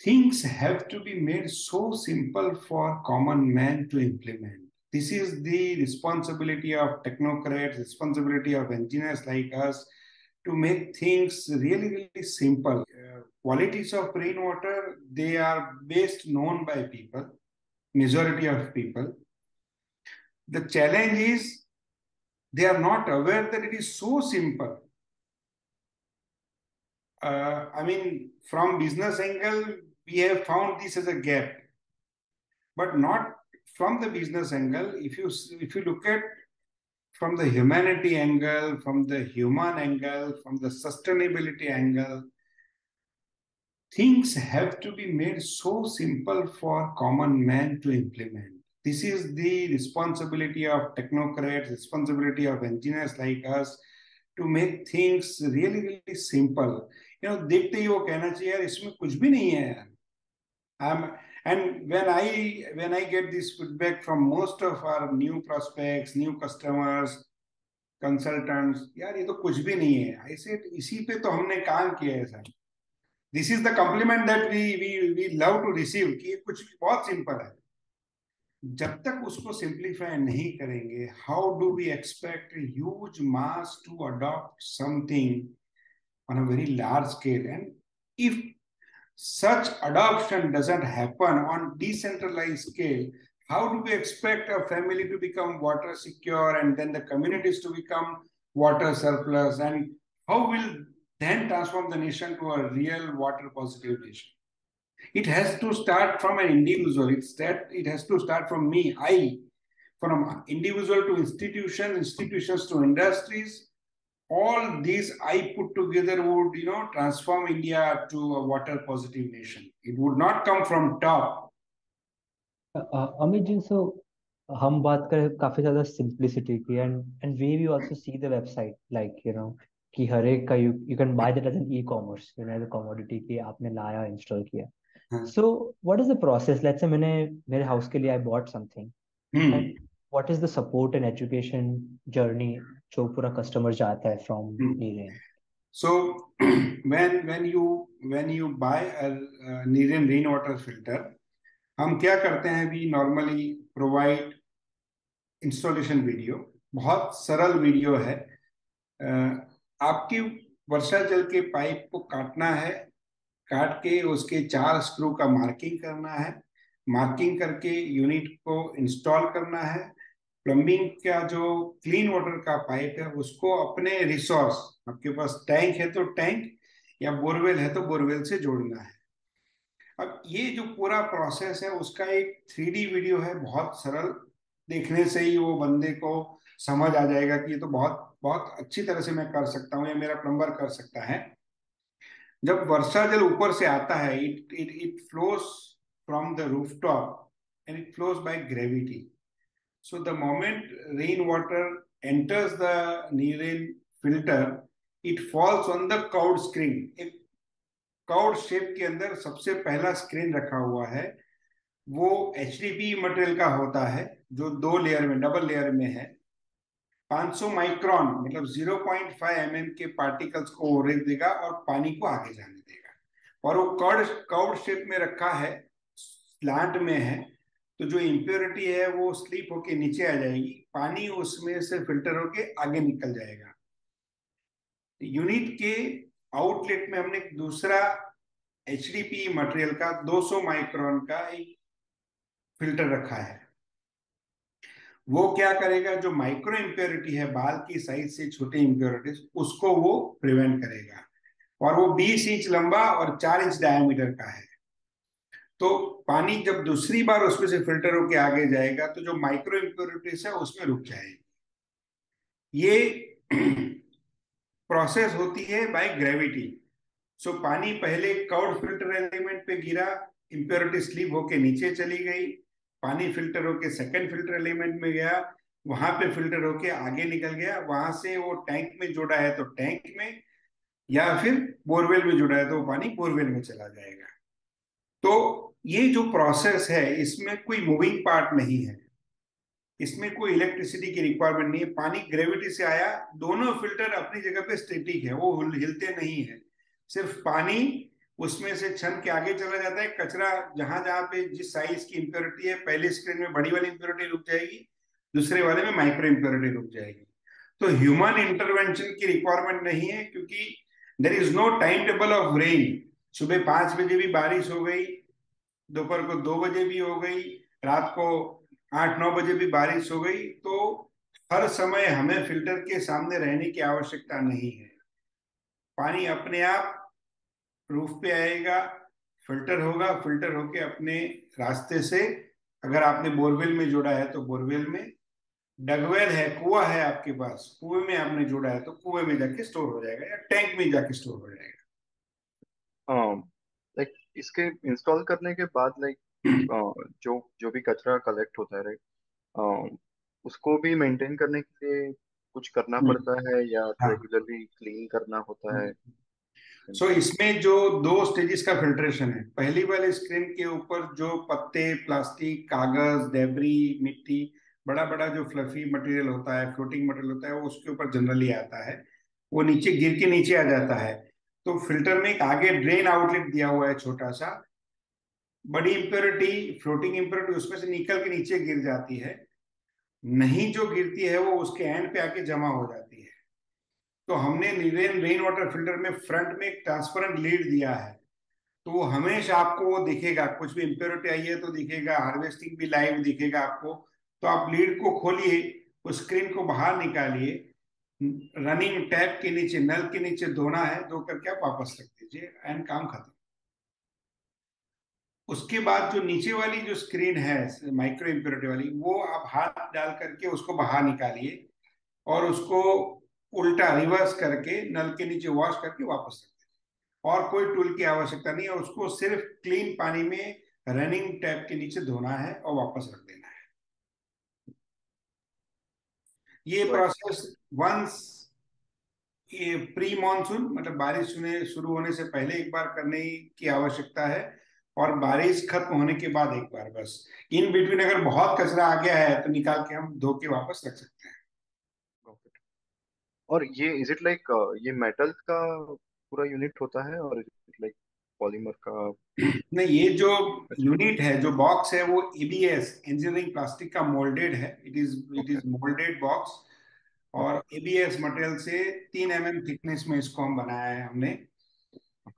things have to be made so simple for common man to implement. This is the responsibility of technocrats, responsibility of engineers like us, to make things really, really simple. Qualities of rainwater, they are best known by people, majority of people. The challenge is they are not aware that it is so simple. I mean, from business angle, we have found this as a gap, but not from the business angle. If you look at from the humanity angle, from the human angle, from the sustainability angle, things have to be made so simple for common man to implement. This is the responsibility of technocrats, responsibility of engineers like us, to make things really, really simple. देखते ही वो कहना चाहिए यार इसमें कुछ भी नहीं है यार. And when I get this feedback from most of our new prospects, new customers, consultants, यार ये तो कुछ भी नहीं है. I said इसी पे तो हमने काम किया है sir. This is the compliment that we love to receive कि ये कुछ बहुत सिंपल है. जब तक उसको सिंप्लीफाई नहीं करेंगे, how do we expect huge mass to adopt something on a very large scale? And if such adoption doesn't happen on decentralized scale, how do we expect a family to become water secure, and then the communities to become water surplus, and how will then transform the nation to a real water positive nation? It has to start from an individual. It has to start from me. From individual to institution, institutions to industries. All these I put together would, transform India to a water positive nation. It would not come from top. Amit ji, so हम बात करें काफी ज्यादा simplicity की, and way we also see the website, like कि हर एक का you can buy that as an e commerce, as a commodity कि आपने लाया, इंस्टॉल किया. हाँ. So what is the process? Let's say मैंने मेरे हाउस के लिए I bought something, Hmm. And what is the support and education journey जो पूरा कस्टमर जाता है from Hmm. NeeRain? So when you buy a NeeRain rainwater filter, हम क्या करते हैं? We normally provide installation video. बहुत सरल वीडियो है. आपकी वर्षा जल के पाइप को काटना है, काट के उसके 4 स्क्रू का मार्किंग करना है, मार्किंग करके यूनिट को इंस्टॉल करना है. प्लम्बिंग का जो क्लीन वाटर का पाइप है उसको अपने रिसोर्स, आपके पास टैंक है तो टैंक, या बोरवेल है तो बोरवेल से जोड़ना है. अब ये जो पूरा प्रोसेस है उसका एक 3D वीडियो है, बहुत सरल. देखने से ही वो बंदे को समझ आ जाएगा कि ये तो बहुत बहुत अच्छी तरह से मैं कर सकता हूँ या मेरा प्लम्बर कर सकता है। जब वर्षा जल ऊपर से आता है, it flows from the rooftop and it flows by gravity. So the moment rainwater enters the NeeRain filter, it falls on the curved screen. एक कर्व्ड शेप के अंदर सबसे पहला स्क्रीन रखा हुआ है, वो HDPE मटेरियल का होता है, जो 2 लेयर में, डबल लेयर में है. 500 माइक्रोन मतलब 0.5 mm के पार्टिकल्स को वो रेख देगा और पानी को आगे जाने देगा. और वो कर्व्ड शेप में रखा है, स्लांट में है, तो जो इम्प्योरिटी है वो स्लीप होके नीचे आ जाएगी, पानी उसमें से फिल्टर होके आगे निकल जाएगा. यूनिट के आउटलेट में हमने एक दूसरा HDPE मटेरियल का 200 माइक्रोन का एक फिल्टर रखा है. वो क्या करेगा, जो माइक्रो इम्प्योरिटी है, बाल की साइज से छोटे इम्प्योरिटीज, उसको वो प्रिवेंट करेगा. और वो 20 इंच लंबा और 4 इंच डायमीटर का है. तो पानी जब दूसरी बार उसमें से फिल्टर होके आगे जाएगा तो जो माइक्रो इम्प्योरिटीज है उसमें रुक जाएगी. ये प्रोसेस होती है बाय ग्रेविटी. सो पानी पहले कर्व्ड फिल्टर एलिमेंट पे गिरा, इम्प्योरिटी स्लीप होके नीचे चली गई, पानी फिल्टर होके सेकंड फिल्टर एलिमेंट में गया, वहां पे फिल्टर होके आगे निकल गया, वहां से वो टैंक में जुड़ा है तो टैंक में, या फिर बोरवेल में जुड़ा है तो वो पानी बोरवेल में चला जाएगा. तो ये जो प्रोसेस है इसमें कोई मूविंग पार्ट नहीं है, इसमें कोई इलेक्ट्रिसिटी की रिक्वायरमेंट नहीं है. पानी ग्रेविटी से आया, दोनों फिल्टर अपनी जगह पे स्टैटिक है, वो हिलते नहीं है. सिर्फ पानी उसमें से छन के आगे चला जाता है. कचरा जहां जहां पे जिस साइज की इंप्योरिटी है, पहले स्क्रीन में बड़ी वाली इंप्योरिटी रुक जाएगी, दूसरे वाले में माइक्रो इंप्योरिटी रुक जाएगी. तो ह्यूमन इंटरवेंशन की रिक्वायरमेंट नहीं है, क्योंकि there is no time table of rain. सुबह 5 बजे भी बारिश हो गई, दोपहर को 2 बजे भी हो गई, रात को 8-9 बजे भी बारिश हो गई, तो हर समय हमें फिल्टर के सामने रहने की आवश्यकता नहीं है. पानी अपने आप रूफ पे आएगा, फिल्टर होगा, फिल्टर होके अपने रास्ते से, अगर आपने बोरवेल में जोड़ा है तो बोरवेल में, डगवेल है, कुआं है आपके पास, कुएं में आपने जोड़ा है तो कुएं में जाके स्टोर हो जाएगा या टैंक में जाके स्टोर हो जाएगा. लाइक इसके इंस्टॉल करने के बाद लाइक जो जो भी कचरा कलेक्ट होता है, राइट, उसको भी मेंटेन करने के लिए कुछ करना पड़ता है या हाँ. रेगुलरली क्लीन करना होता है? सो इसमें जो 2 स्टेजेस का फिल्ट्रेशन है, पहली वाले स्क्रीन के ऊपर जो पत्ते, प्लास्टिक, कागज, डेबरी, मिट्टी, बड़ा बड़ा जो फ्लफी मटेरियल होता है, फ्लोटिंग मटेरियल होता है, वो उसके ऊपर जनरली आता है, वो नीचे गिर के नीचे आ जाता है. तो फिल्टर में एक आगे ड्रेन आउटलेट दिया हुआ है छोटा सा. बड़ी इम्प्योरिटी, फ्लोटिंग इम्प्योरिटी उसमें से निकल के नीचे गिर जाती है, नहीं जो गिरती है वो उसके एंड पे आके जमा हो जाती है. तो हमने नीरेन रेन वाटर फिल्टर में फ्रंट में एक ट्रांसपेरेंट लीड दिया है, तो वो हमेशा आपको वो दिखेगा, कुछ भी इम्प्योरिटी आई है तो दिखेगा, हार्वेस्टिंग भी लाइव दिखेगा आपको. तो आप लीड को खोलिए, उस स्क्रीन को बाहर निकालिए, रनिंग टैप के नीचे, नल के नीचे धोना है, धो करके आप वापस रख दीजिए एंड काम खत्म. उसके बाद जो नीचे वाली जो स्क्रीन है माइक्रो इम्प्योरिटी वाली, वो आप हाथ डाल करके उसको बाहर निकालिए और उसको उल्टा रिवर्स करके नल के नीचे वॉश करके वापस रख दीजिए. और कोई टूल की आवश्यकता नहीं है, उसको सिर्फ क्लीन पानी में रनिंग टैप के नीचे धोना है और वापस रख देना है. ये तो प्रोसेस वंस, ये प्री मानसून मतलब बारिश होने शुरू होने से पहले एक बार करने की आवश्यकता है, और बारिश खत्म होने के बाद एक बार बस. इन बिटवीन अगर बहुत कचरा आ गया है तो निकाल के हम धो के वापस रख सकते हैं. और ये इज इट लाइक ये मेटल का पूरा यूनिट होता है और इज इट लाइक पॉलीमर का? नहीं, ये जो अच्छा. यूनिट है, जो बॉक्स है, वो EBS इंजीनियरिंग प्लास्टिक का मोल्डेड है. It okay. Is moulded box, okay. और ABS मटेरियल से 3 mm थिकनेस में इसको हम बनाया है हमने.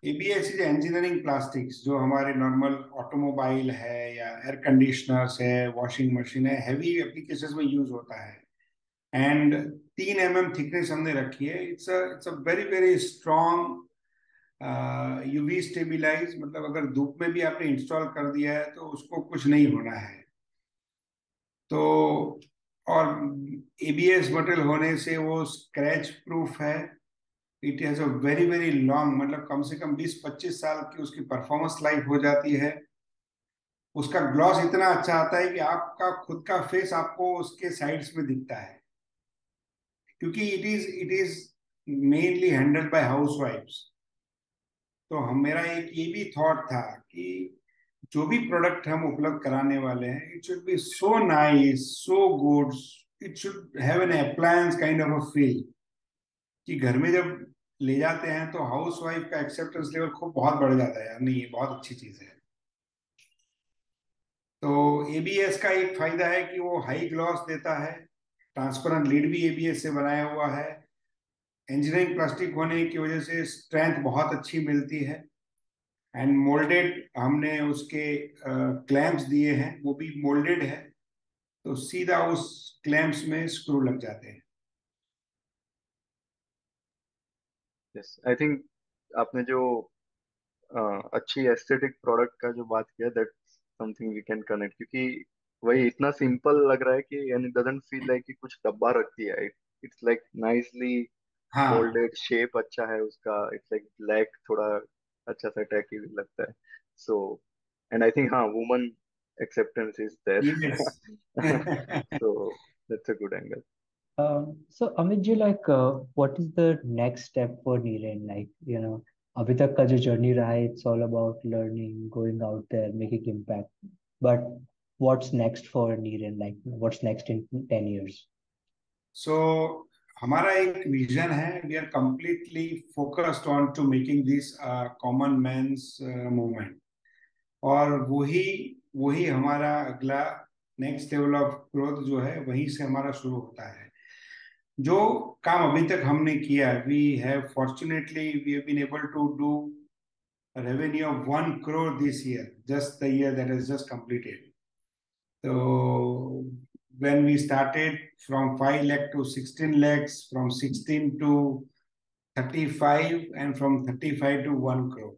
ABS इज इंजीनियरिंग प्लास्टिक्स, जो हमारे नॉर्मल ऑटोमोबाइल है या एयर कंडीशनर्स है, वॉशिंग मशीन है, हैवी एप्लीकेशंस में यूज होता है. एंड 3 mm थिकनेस हमने रखी है. It's a very very strong, UV stabilise, मतलब अगर धूप में भी आपने इंस्टॉल कर दिया है तो उसको कुछ नहीं होना है. तो और ABS बटल होने से वो स्क्रैच प्रूफ है. It has a very very long, मतलब कम से कम 20-25 साल की उसकी परफॉर्मेंस लाइफ हो जाती है. उसका ग्लॉस इतना अच्छा आता है कि आपका खुद का फेस आपको उसके साइड्स में दिखता है, क्योंकि it is mainly handled by house wives. तो मेरा एक ये भी थॉट था कि जो भी प्रोडक्ट हम उपलब्ध कराने वाले हैं, it should be so nice, so good, it should have an appliance kind of a feel, कि घर में जब ले जाते हैं तो हाउस वाइफ का एक्सेप्टेंस लेवल खूब बहुत बढ़ जाता है, यार नहीं ये बहुत अच्छी चीज है. तो ABS का एक फायदा है कि वो हाई ग्लॉस देता है. ट्रांसपेरेंट लीड भी ABS से बनाया हुआ है. इंजीनियरिंग प्लास्टिक होने की वजह से स्ट्रेंथ बहुत अच्छी मिलती है. एंड मोल्डेड हमने उसके क्लैंप्स दिए हैं, वो भी मोल्डेड है, तो सीधा उस क्लैंप्स में स्क्रू लग जाते हैं. यस, आई थिंक आपने जो अच्छी एस्थेटिक प्रोडक्ट का जो बात किया, that something we can connect, क्योंकि वही इतना सिंपल लग रहा है कि and it doesn't feel like कि कुछ डब्बा रख दिया है. इट्स लाइक नाइसली हाँ. मोल्डेड, शेप अच्छा है उसका. इट्स लाइक ब्लैक, थोड़ा अच्छा सा टैकी भी लगता है. सो एंड आई थिंक हाँ, woman acceptance is there. Yes. So that's a good angle. So Amit ji, like, what is the next step for NeeRain? Like, अभी तक का जो journey रहा है, it's all about learning, going out there, making impact. But what's next for NeeRain? Like, what's next in 10 years? सो हमारा एक vision है. We are completely focused on to making this common man's movement. और वही वही हमारा अगला next level of growth जो है, वहीं से हमारा शुरू होता है. जो काम अभी तक हमने किया, we have fortunately we have been able to do revenue of 1 crore this year, just the year that has just completed. So when we started from 5 lakh to 16 lakhs, from 16 to 35, and from 35 to 1 crore.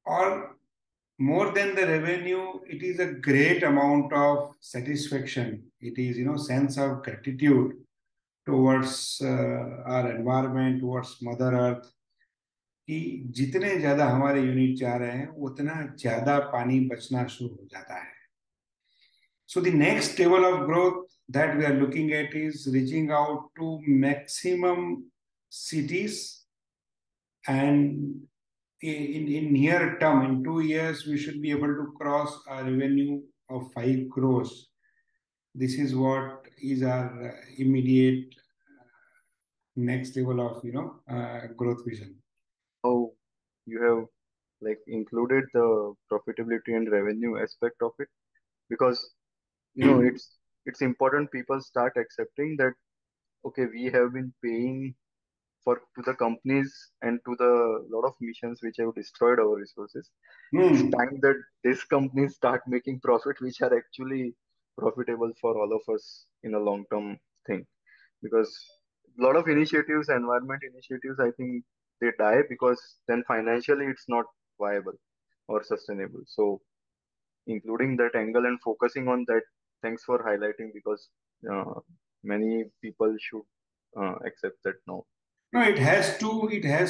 Or more than the revenue, it is a great amount of satisfaction. It is, sense of gratitude towards our environment, towards Mother Earth, कि जितने ज्यादा हमारे unit जा रहे हैं उतना ज्यादा पानी बचना शुरू हो जाता है. So the next level of growth that we are looking at is reaching out to maximum cities, and in near term, in 2 years, we should be able to cross a revenue of 5 crores. This is what is our immediate next level of growth vision. How you have like included the profitability and revenue aspect of it, because it's important people start accepting that okay, we have been paying for to the companies and to the lot of missions which have destroyed our resources. It's time that these companies start making profit which are actually profitable for all of us in a long term thing. Because a lot of initiatives, environment initiatives, I think they die because then financially it's not viable or sustainable. So including that angle and focusing on that, thanks for highlighting, because uh, many people should accept that now. No, it has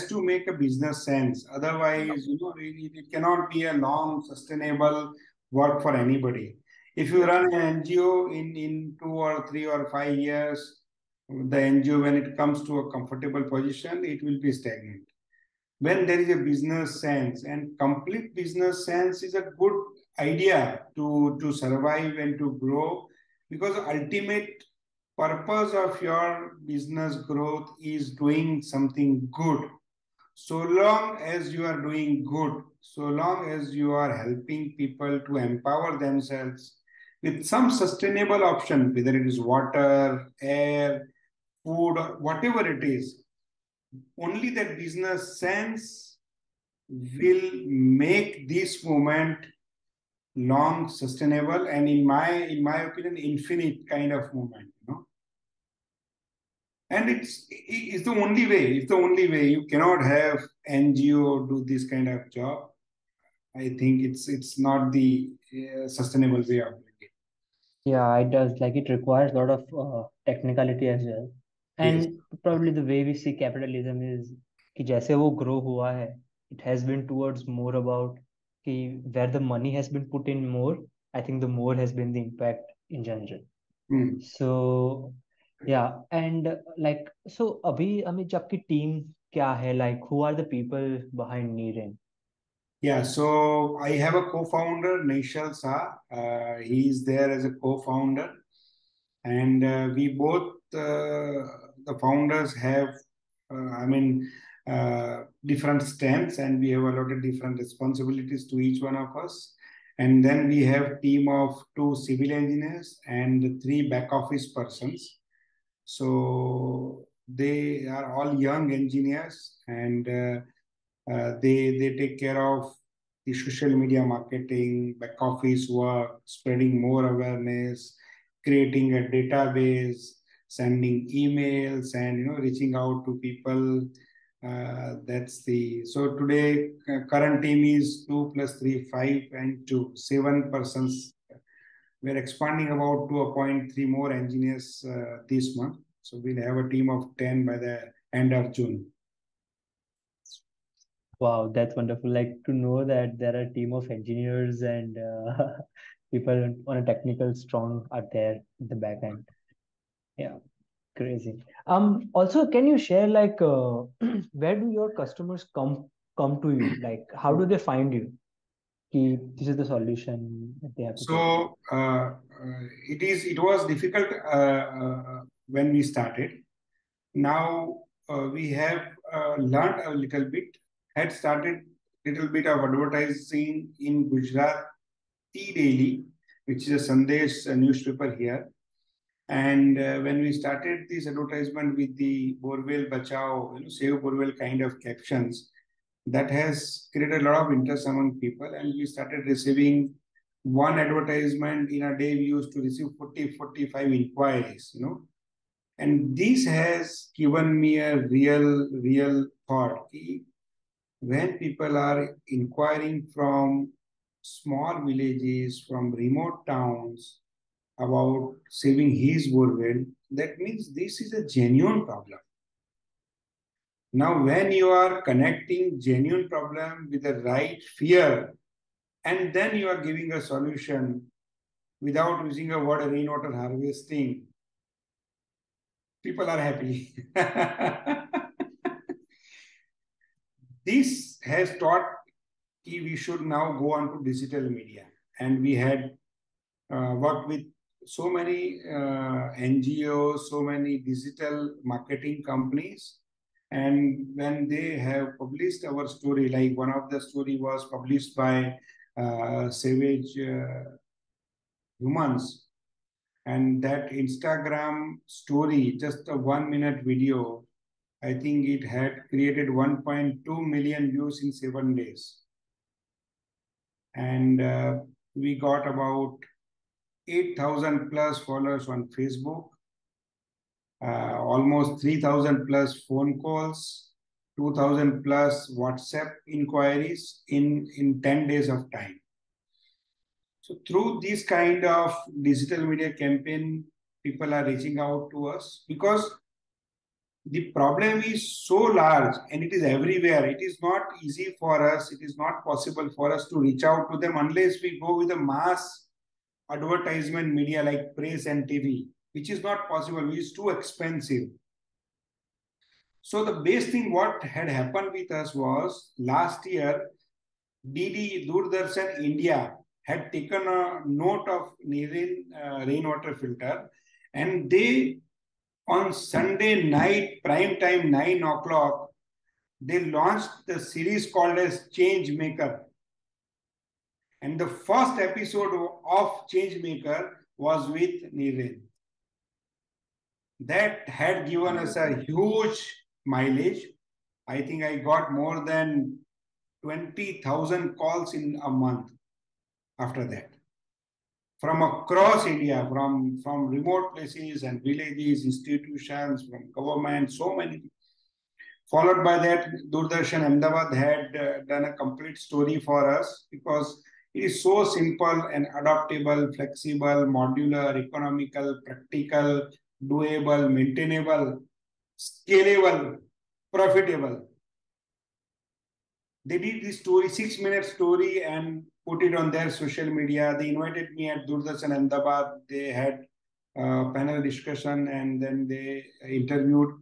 to make a business sense. Otherwise, it cannot be a long, sustainable work for anybody. If you Yeah. run an NGO in 2 or 3 or 5 years, the NGO, when it comes to a comfortable position, it will be stagnant. When there is a business sense, and complete business sense is a good idea to survive and to grow, because ultimate purpose of your business growth is doing something good. So long as you are doing good, so long as you are helping people to empower themselves with some sustainable option, whether it is water, air, food, or whatever it is, only that business sense will make this movement long, sustainable, and in my opinion, infinite kind of movement. And it's the only way. It's the only way. You cannot have NGO do this kind of job. I think it's not the sustainable way of doing it. Yeah, it does. Like it requires a lot of technicality as well. Yes. And probably the way we see capitalism is कि जैसे वो grow हुआ है, it has been towards more about कि where the money has been put in more, I think the more has been the impact in general. Hmm. So yeah, and like so अभी अमित जी आपकी team क्या है? Like who are the people behind NeeRain? Yeah, so I have a co-founder, Naishal Shah. He is there as a co-founder, and we both, the founders, have, different strengths, and we have a lot of different responsibilities to each one of us. And then we have team of 2 civil engineers and 3 back office persons. So they are all young engineers, and they take care of the social media marketing, back office work, spreading more awareness, creating a database, sending emails, and reaching out to people. So today current team is 2 plus 3, 5, and 2, 7 persons. We're expanding about to appoint 3 more engineers this month. So we'll have a team of 10 by the end of June. Wow, that's wonderful. Like to know that there are a team of engineers and people on a technical strong are there at the back end. Yeah, crazy. Also, can you share like where do your customers come to you? Like how do they find you? Ki, this is the solution that they have to take. So it was difficult when we started. Now we have learned a little bit. Had started little bit of advertising in Gujarat Tea Daily, which is a Sandesh newspaper here. And when we started this advertisement with the Borewell Bachao, Save Borewell kind of captions, that has created a lot of interest among people. And we started receiving one advertisement in a day. We used to receive 40-45 inquiries. And this has given me a real thought. When people are inquiring from small villages, from remote towns about saving his borewell, that means this is a genuine problem. Now, when you are connecting genuine problem with the right fear, and then you are giving a solution without using a word rainwater harvesting, people are happy. This has taught we should now go on to digital media. And we had worked with so many NGOs, so many digital marketing companies. And when they have published our story, like one of the story was published by Savage Humans, and that Instagram story, just a 1 minute video, I think it had created 1.2 million views in 7 days. And we got about 8,000 plus followers on Facebook, almost 3,000 plus phone calls, 2,000 plus WhatsApp inquiries in 10 days of time. So through this kind of digital media campaign, people are reaching out to us because the problem is so large and it is everywhere. It is not easy for us. It is not possible for us to reach out to them unless we go with a mass advertisement media like press and TV, which is not possible, which is too expensive. So the best thing what had happened with us was last year, DD Doordarshan India had taken a note of NeeRain rainwater filter, and they on Sunday night, prime time 9 o'clock, they launched the series called as Change Maker. And the first episode of Change Maker was with NeeRain. That had given us a huge mileage. I think I got more than 20,000 calls in a month after that. From across India, from remote places and villages, institutions, from government, so many. Followed by that, Doordarshan Ahmedabad had done a complete story for us because It is so simple and adaptable, flexible, modular, economical, practical, doable, maintainable, scalable, profitable. They did this story, 6-minute story, and put it on their social media. They invited me at Doordarshan Ahmedabad. They had a panel discussion and then they interviewed.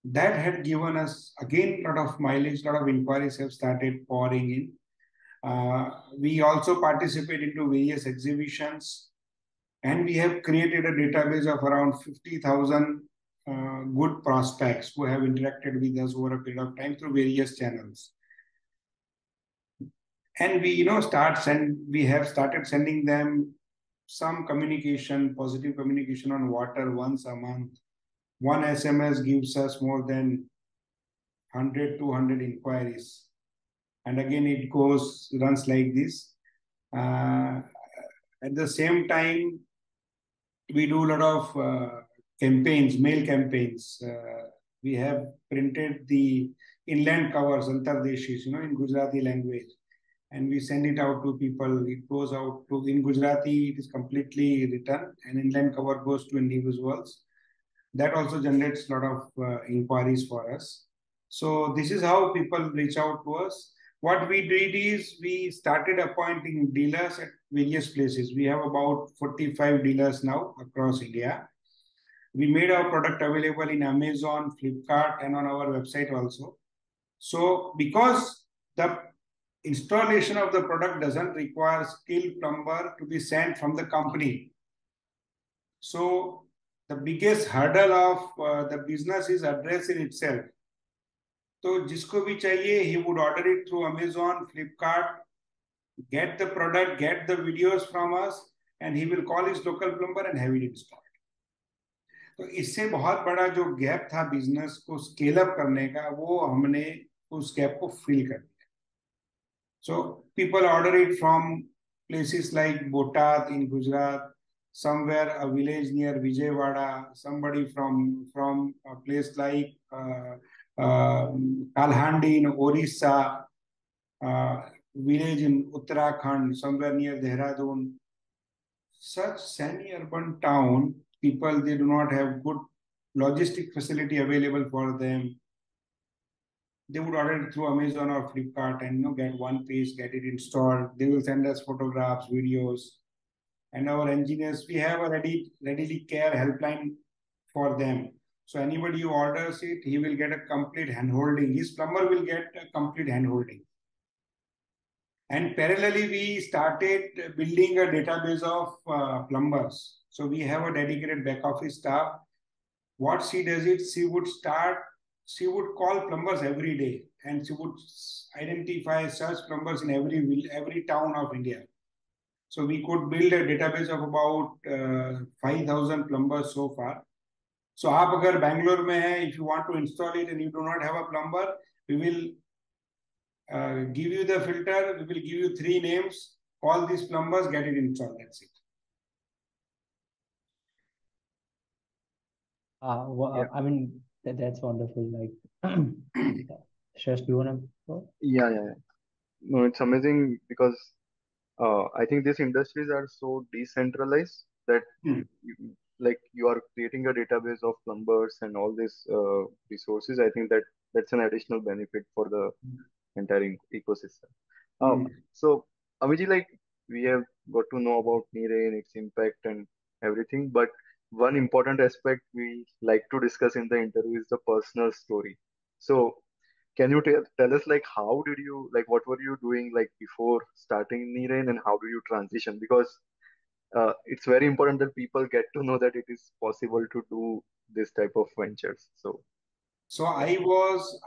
That had given us, again, a lot of mileage, a lot of inquiries have started pouring in. We also participate into various exhibitions, and we have created a database of around 50,000 good prospects who have interacted with us over a period of time through various channels. And we, we have started sending them some communication, positive communication on water once a month. One SMS gives us more than 100, 200 inquiries. And again, it runs like this. At the same time, we do a lot of campaigns, mail campaigns. We have printed the inland covers, Antardeshis, in Gujarati language. And we send it out to people. It goes out to, in Gujarati, it is completely written, and inland cover goes to individuals. That also generates a lot of inquiries for us. So this is how people reach out to us. What we did is we started appointing dealers at various places. We have about 45 dealers now across India. We made our product available in Amazon, Flipkart, and on our website also. So because the installation of the product doesn't require skilled plumber to be sent from the company. So the biggest hurdle of the business is addressed in itself. So जिसको भी चाहिए, he would order it through Amazon, Flipkart, get the product, get the videos from us, and he will call his local plumber and have it installed. तो इससे बहुत बड़ा जो gap था business को स्केल अप करने का, वो हमने उस गैप को फिल कर दिया. So people order it from places like Botat in Gujarat, somewhere a village near Vijayawada, somebody from a place like Kalhandi in Orissa, village in Uttarakhand, somewhere near Dehradun. Such semi-urban town, people, they do not have good logistic facility available for them. They would order it through Amazon or Flipkart and get one piece, get it installed. They will send us photographs, videos, and our engineers, we have a readily care helpline for them. So anybody who orders it, he will get a complete handholding. His plumber will get a complete handholding. And parallelly, we started building a database of plumbers. So we have a dedicated back office staff. What she does is she would call plumbers every day, and she would identify such plumbers in every town of India. So we could build a database of about 5,000 plumbers so far. So आप अगर Bangalore में है, if you want to install it and you do not have a plumber, we will give you the filter. We will give you 3 names. Call these plumbers, get it installed. That's it. Yeah. I mean, that's wonderful. Like, Shash, do you want to go? Yeah. No, it's amazing because I think these industries are so decentralized that you are creating a database of plumbers and all these resources. I think that's an additional benefit for the entire ecosystem. So, Amiji, like we have got to know about NeeRain, its impact and everything, but one important aspect we like to discuss in the interview is the personal story. So, can you tell us like how did you like what were you doing like before starting NeeRain and how do you transition? Because it's very important that people get to know that it is possible to do this type of ventures. So I was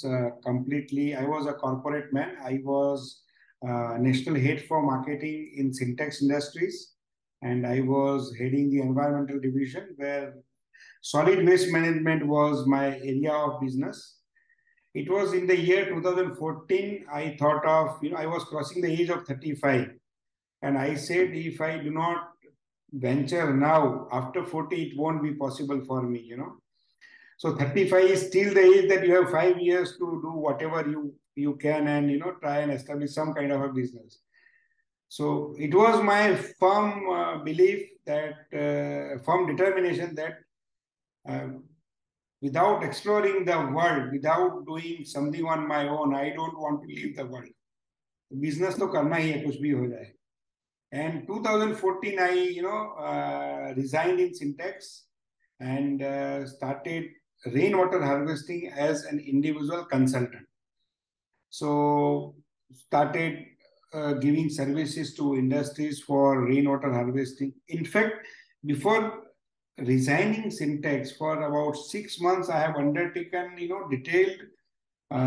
a corporate man. I was national head for marketing in Syntax Industries, and I was heading the environmental division where solid waste management was my area of business. It was in the year 2014. I thought of, I was crossing the age of 35, and I said, if I do not venture now, after 40, it won't be possible for me, So 35 is still the age that you have 5 years to do whatever you can and try and establish some kind of a business. So it was my firm belief that, firm determination that without exploring the world, without doing something on my own, I don't want to leave the world. Business तो करना ही है, कुछ भी हो जाए. And 2014, I resigned in Syntax and started rainwater harvesting as an individual consultant. So started giving services to industries for rainwater harvesting. In fact, before resigning Syntax, for about 6 months, I have undertaken, detailed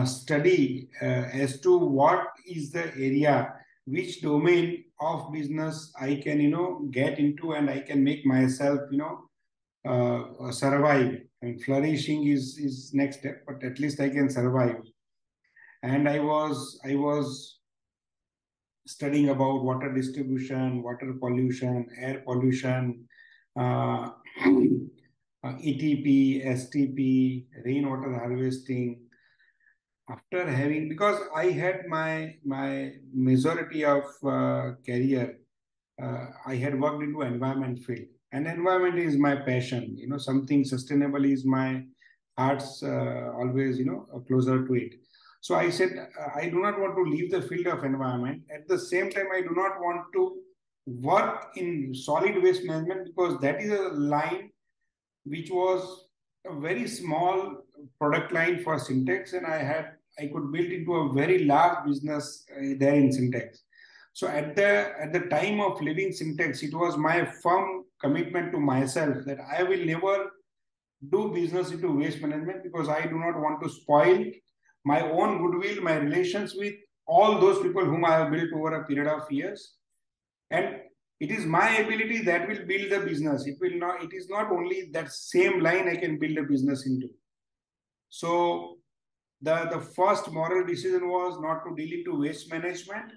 study as to what is the area, which domain of business I can, get into, and I can make myself, survive. And flourishing is next step, but at least I can survive. And I was studying about water distribution, water pollution, air pollution, ETP, STP, rainwater harvesting. After having, because I had my majority of career, I had worked into environment field, and environment is my passion. Something sustainable is my heart's always closer to it. So I said I do not want to leave the field of environment. At the same time, I do not want to work in solid waste management, because that is a line which was a very small product line for Syntax, and I could build into a very large business there in Syntax. So at the time of leaving Syntax, it was my firm commitment to myself that I will never do business into waste management, because I do not want to spoil my own goodwill, my relations with all those people whom I have built over a period of years. And it is my ability that will build the business. It is not only that same line I can build a business into. So the first moral decision was not to deal into waste management.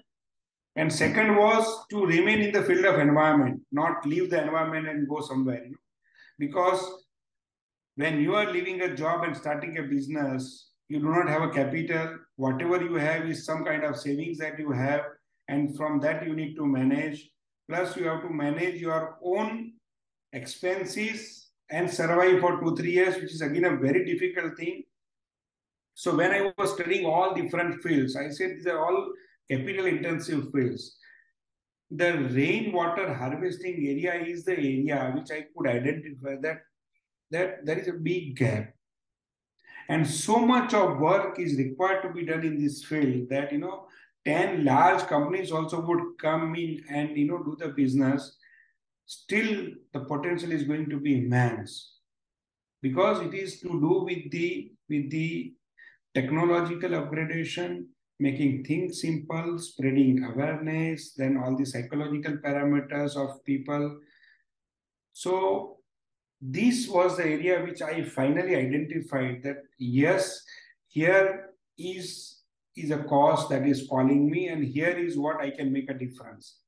And second was to remain in the field of environment, not leave the environment and go somewhere. Because when you are leaving a job and starting a business, you do not have a capital. Whatever you have is some kind of savings that you have. And from that you need to manage. Plus you have to manage your own expenses and survive for 2-3 years, which is again a very difficult thing. So when I was studying all different fields, I said these are all capital intensive fields. The rainwater harvesting area is the area which I could identify that there is a big gap. And so much of work is required to be done in this field that 10 large companies also would come in and do the business. Still the potential is going to be immense, because it is to do with the technological upgradation, making things simple, spreading awareness, then all the psychological parameters of people. So this was the area which I finally identified that yes, here is a cause that is calling me, and here is what I can make a difference.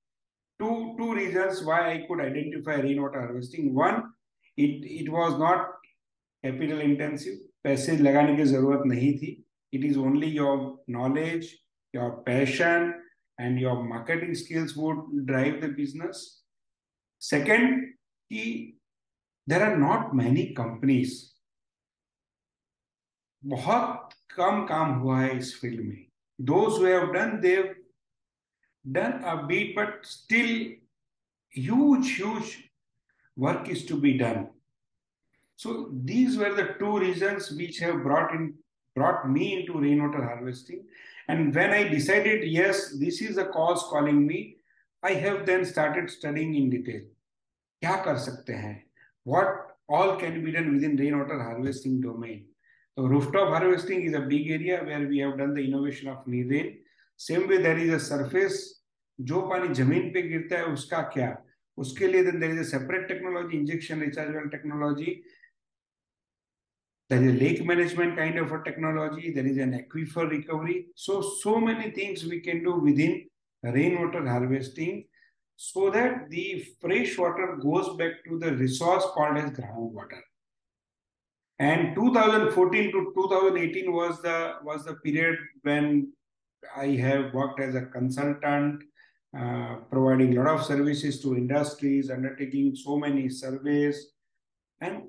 Two reasons why I could identify rainwater harvesting. One, it was not capital intensive. पैसे लगाने की जरूरत नहीं थी. It is only your knowledge, your passion, and your marketing skills would drive the business. Second, there are not many companies. बहुत कम काम हुआ है इस फील्ड में. Those who have done, they've done a bit, but still huge work is to be done. So these were the two reasons which have brought me into rainwater harvesting. And when I decided, yes, this is the cause calling me, I have then started studying in detail. क्या कर सकते हैं? What all can be done within rainwater harvesting domain? So rooftop harvesting is a big area where we have done the innovation of NeeRain. Same way there is a surface, जो पानी जमीन पे गिरता है उसका क्या? उसके लिए then there is a separate technology, injection rechargeable technology. There is a lake management kind of a technology. There is an aquifer recovery. So many things we can do within rainwater harvesting, so that the fresh water goes back to the resource called as groundwater. And 2014 to 2018 was the period when I have worked as a consultant, providing a lot of services to industries, undertaking so many surveys, and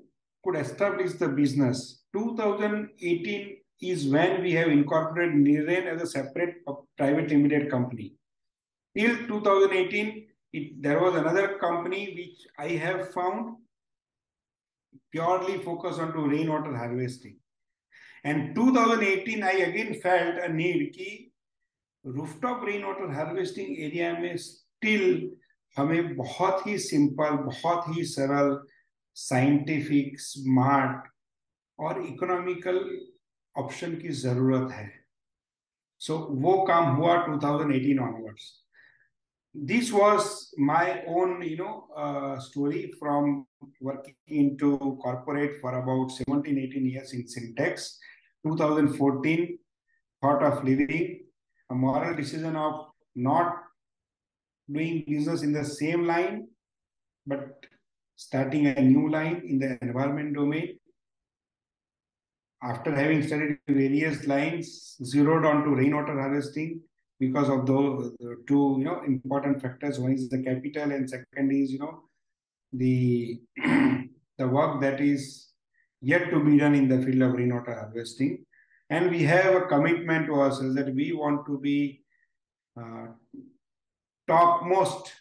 could establish the business. 2018 is when we have incorporated NeeRain as a separate private limited company. Till 2018, there was another company which I have found purely focused on to rainwater harvesting. And 2018, I again felt a need कि rooftop rain water harvesting area में still हमें बहुत ही simple, बहुत ही सरल, scientific, smart और economical option की जरूरत है. सो वो काम हुआ 2018 onwards. This was my own, story from working into corporate for about 17, 18 years in Syntex. 2014, thought of leaving, a moral decision of not doing business in the same line, but starting a new line in the environment domain. After having studied various lines, zeroed on to rainwater harvesting because of the two important factors. One is the capital, and second is the the work that is yet to be done in the field of rainwater harvesting. And we have a commitment to ourselves that we want to be topmost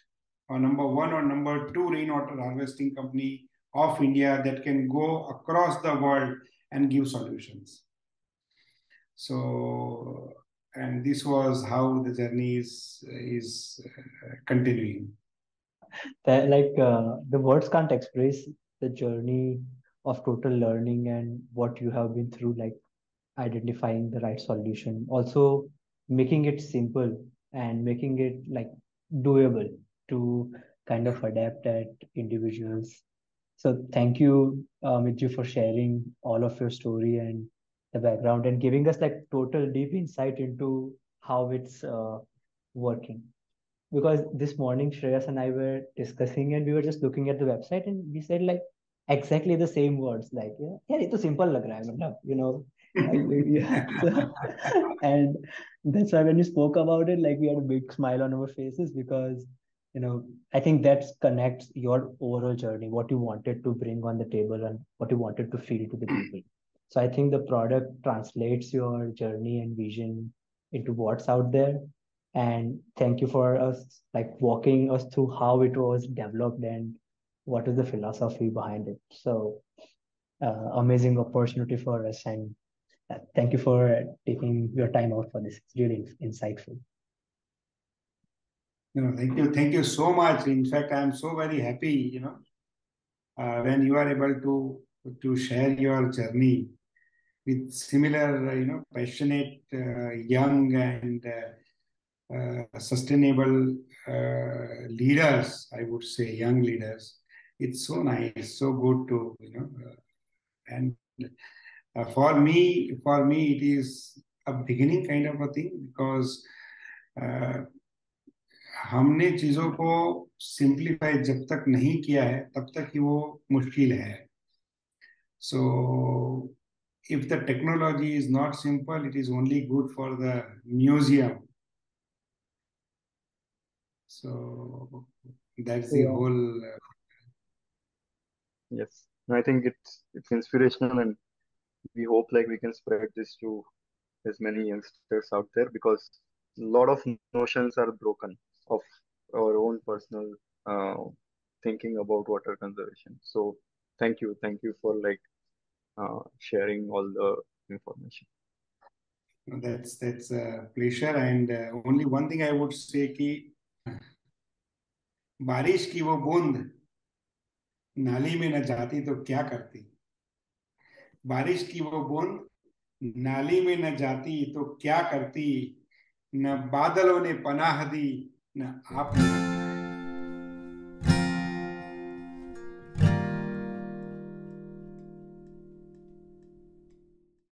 or number one or number two rainwater harvesting company of India that can go across the world and give solutions. So, and this was how the journey is continuing. The words can't express the journey of total learning and what you have been through, like identifying the right solution, also making it simple and making it like doable to kind of adapt at individuals. So thank you, Mitju, for sharing all of your story and the background and giving us like total deep insight into how it's working. Because this morning Shreyas and I were discussing and we were just looking at the website and we said like exactly the same words, like yeah, it's simple lag raha hai, matlab, yeah. And that's why when you spoke about it, like we had a big smile on our faces because I think that connects your overall journey, what you wanted to bring on the table and what you wanted to feel to the people. So I think the product translates your journey and vision into what's out there. And thank you for us like walking us through how it was developed and what is the philosophy behind it. So amazing opportunity for us, and thank you for taking your time out for this. It's really insightful. Thank you so much. In fact, I am so very happy, when you are able to share your journey with similar, passionate, young and sustainable leaders. I would say young leaders. It's so nice, so good to and for me, it is a beginning kind of a thing because हमने चीजों को simplify जब तक नहीं किया है तब तक ही वो मुश्किल है. So if the technology is not simple, it is only good for the museum. So that's the whole. Yes, I think it's inspirational, and we hope like we can spread this to as many youngsters out there because a lot of notions are broken of our own personal thinking about water conservation. So thank you for like sharing all the information. That's a pleasure, and only one thing I would say कि बारिश की वो बूंद नाली में न जाती तो क्या करती. बारिश की वो बूंद नाली में न जाती तो क्या करती. न बादलों ने पनाह दी, न आपने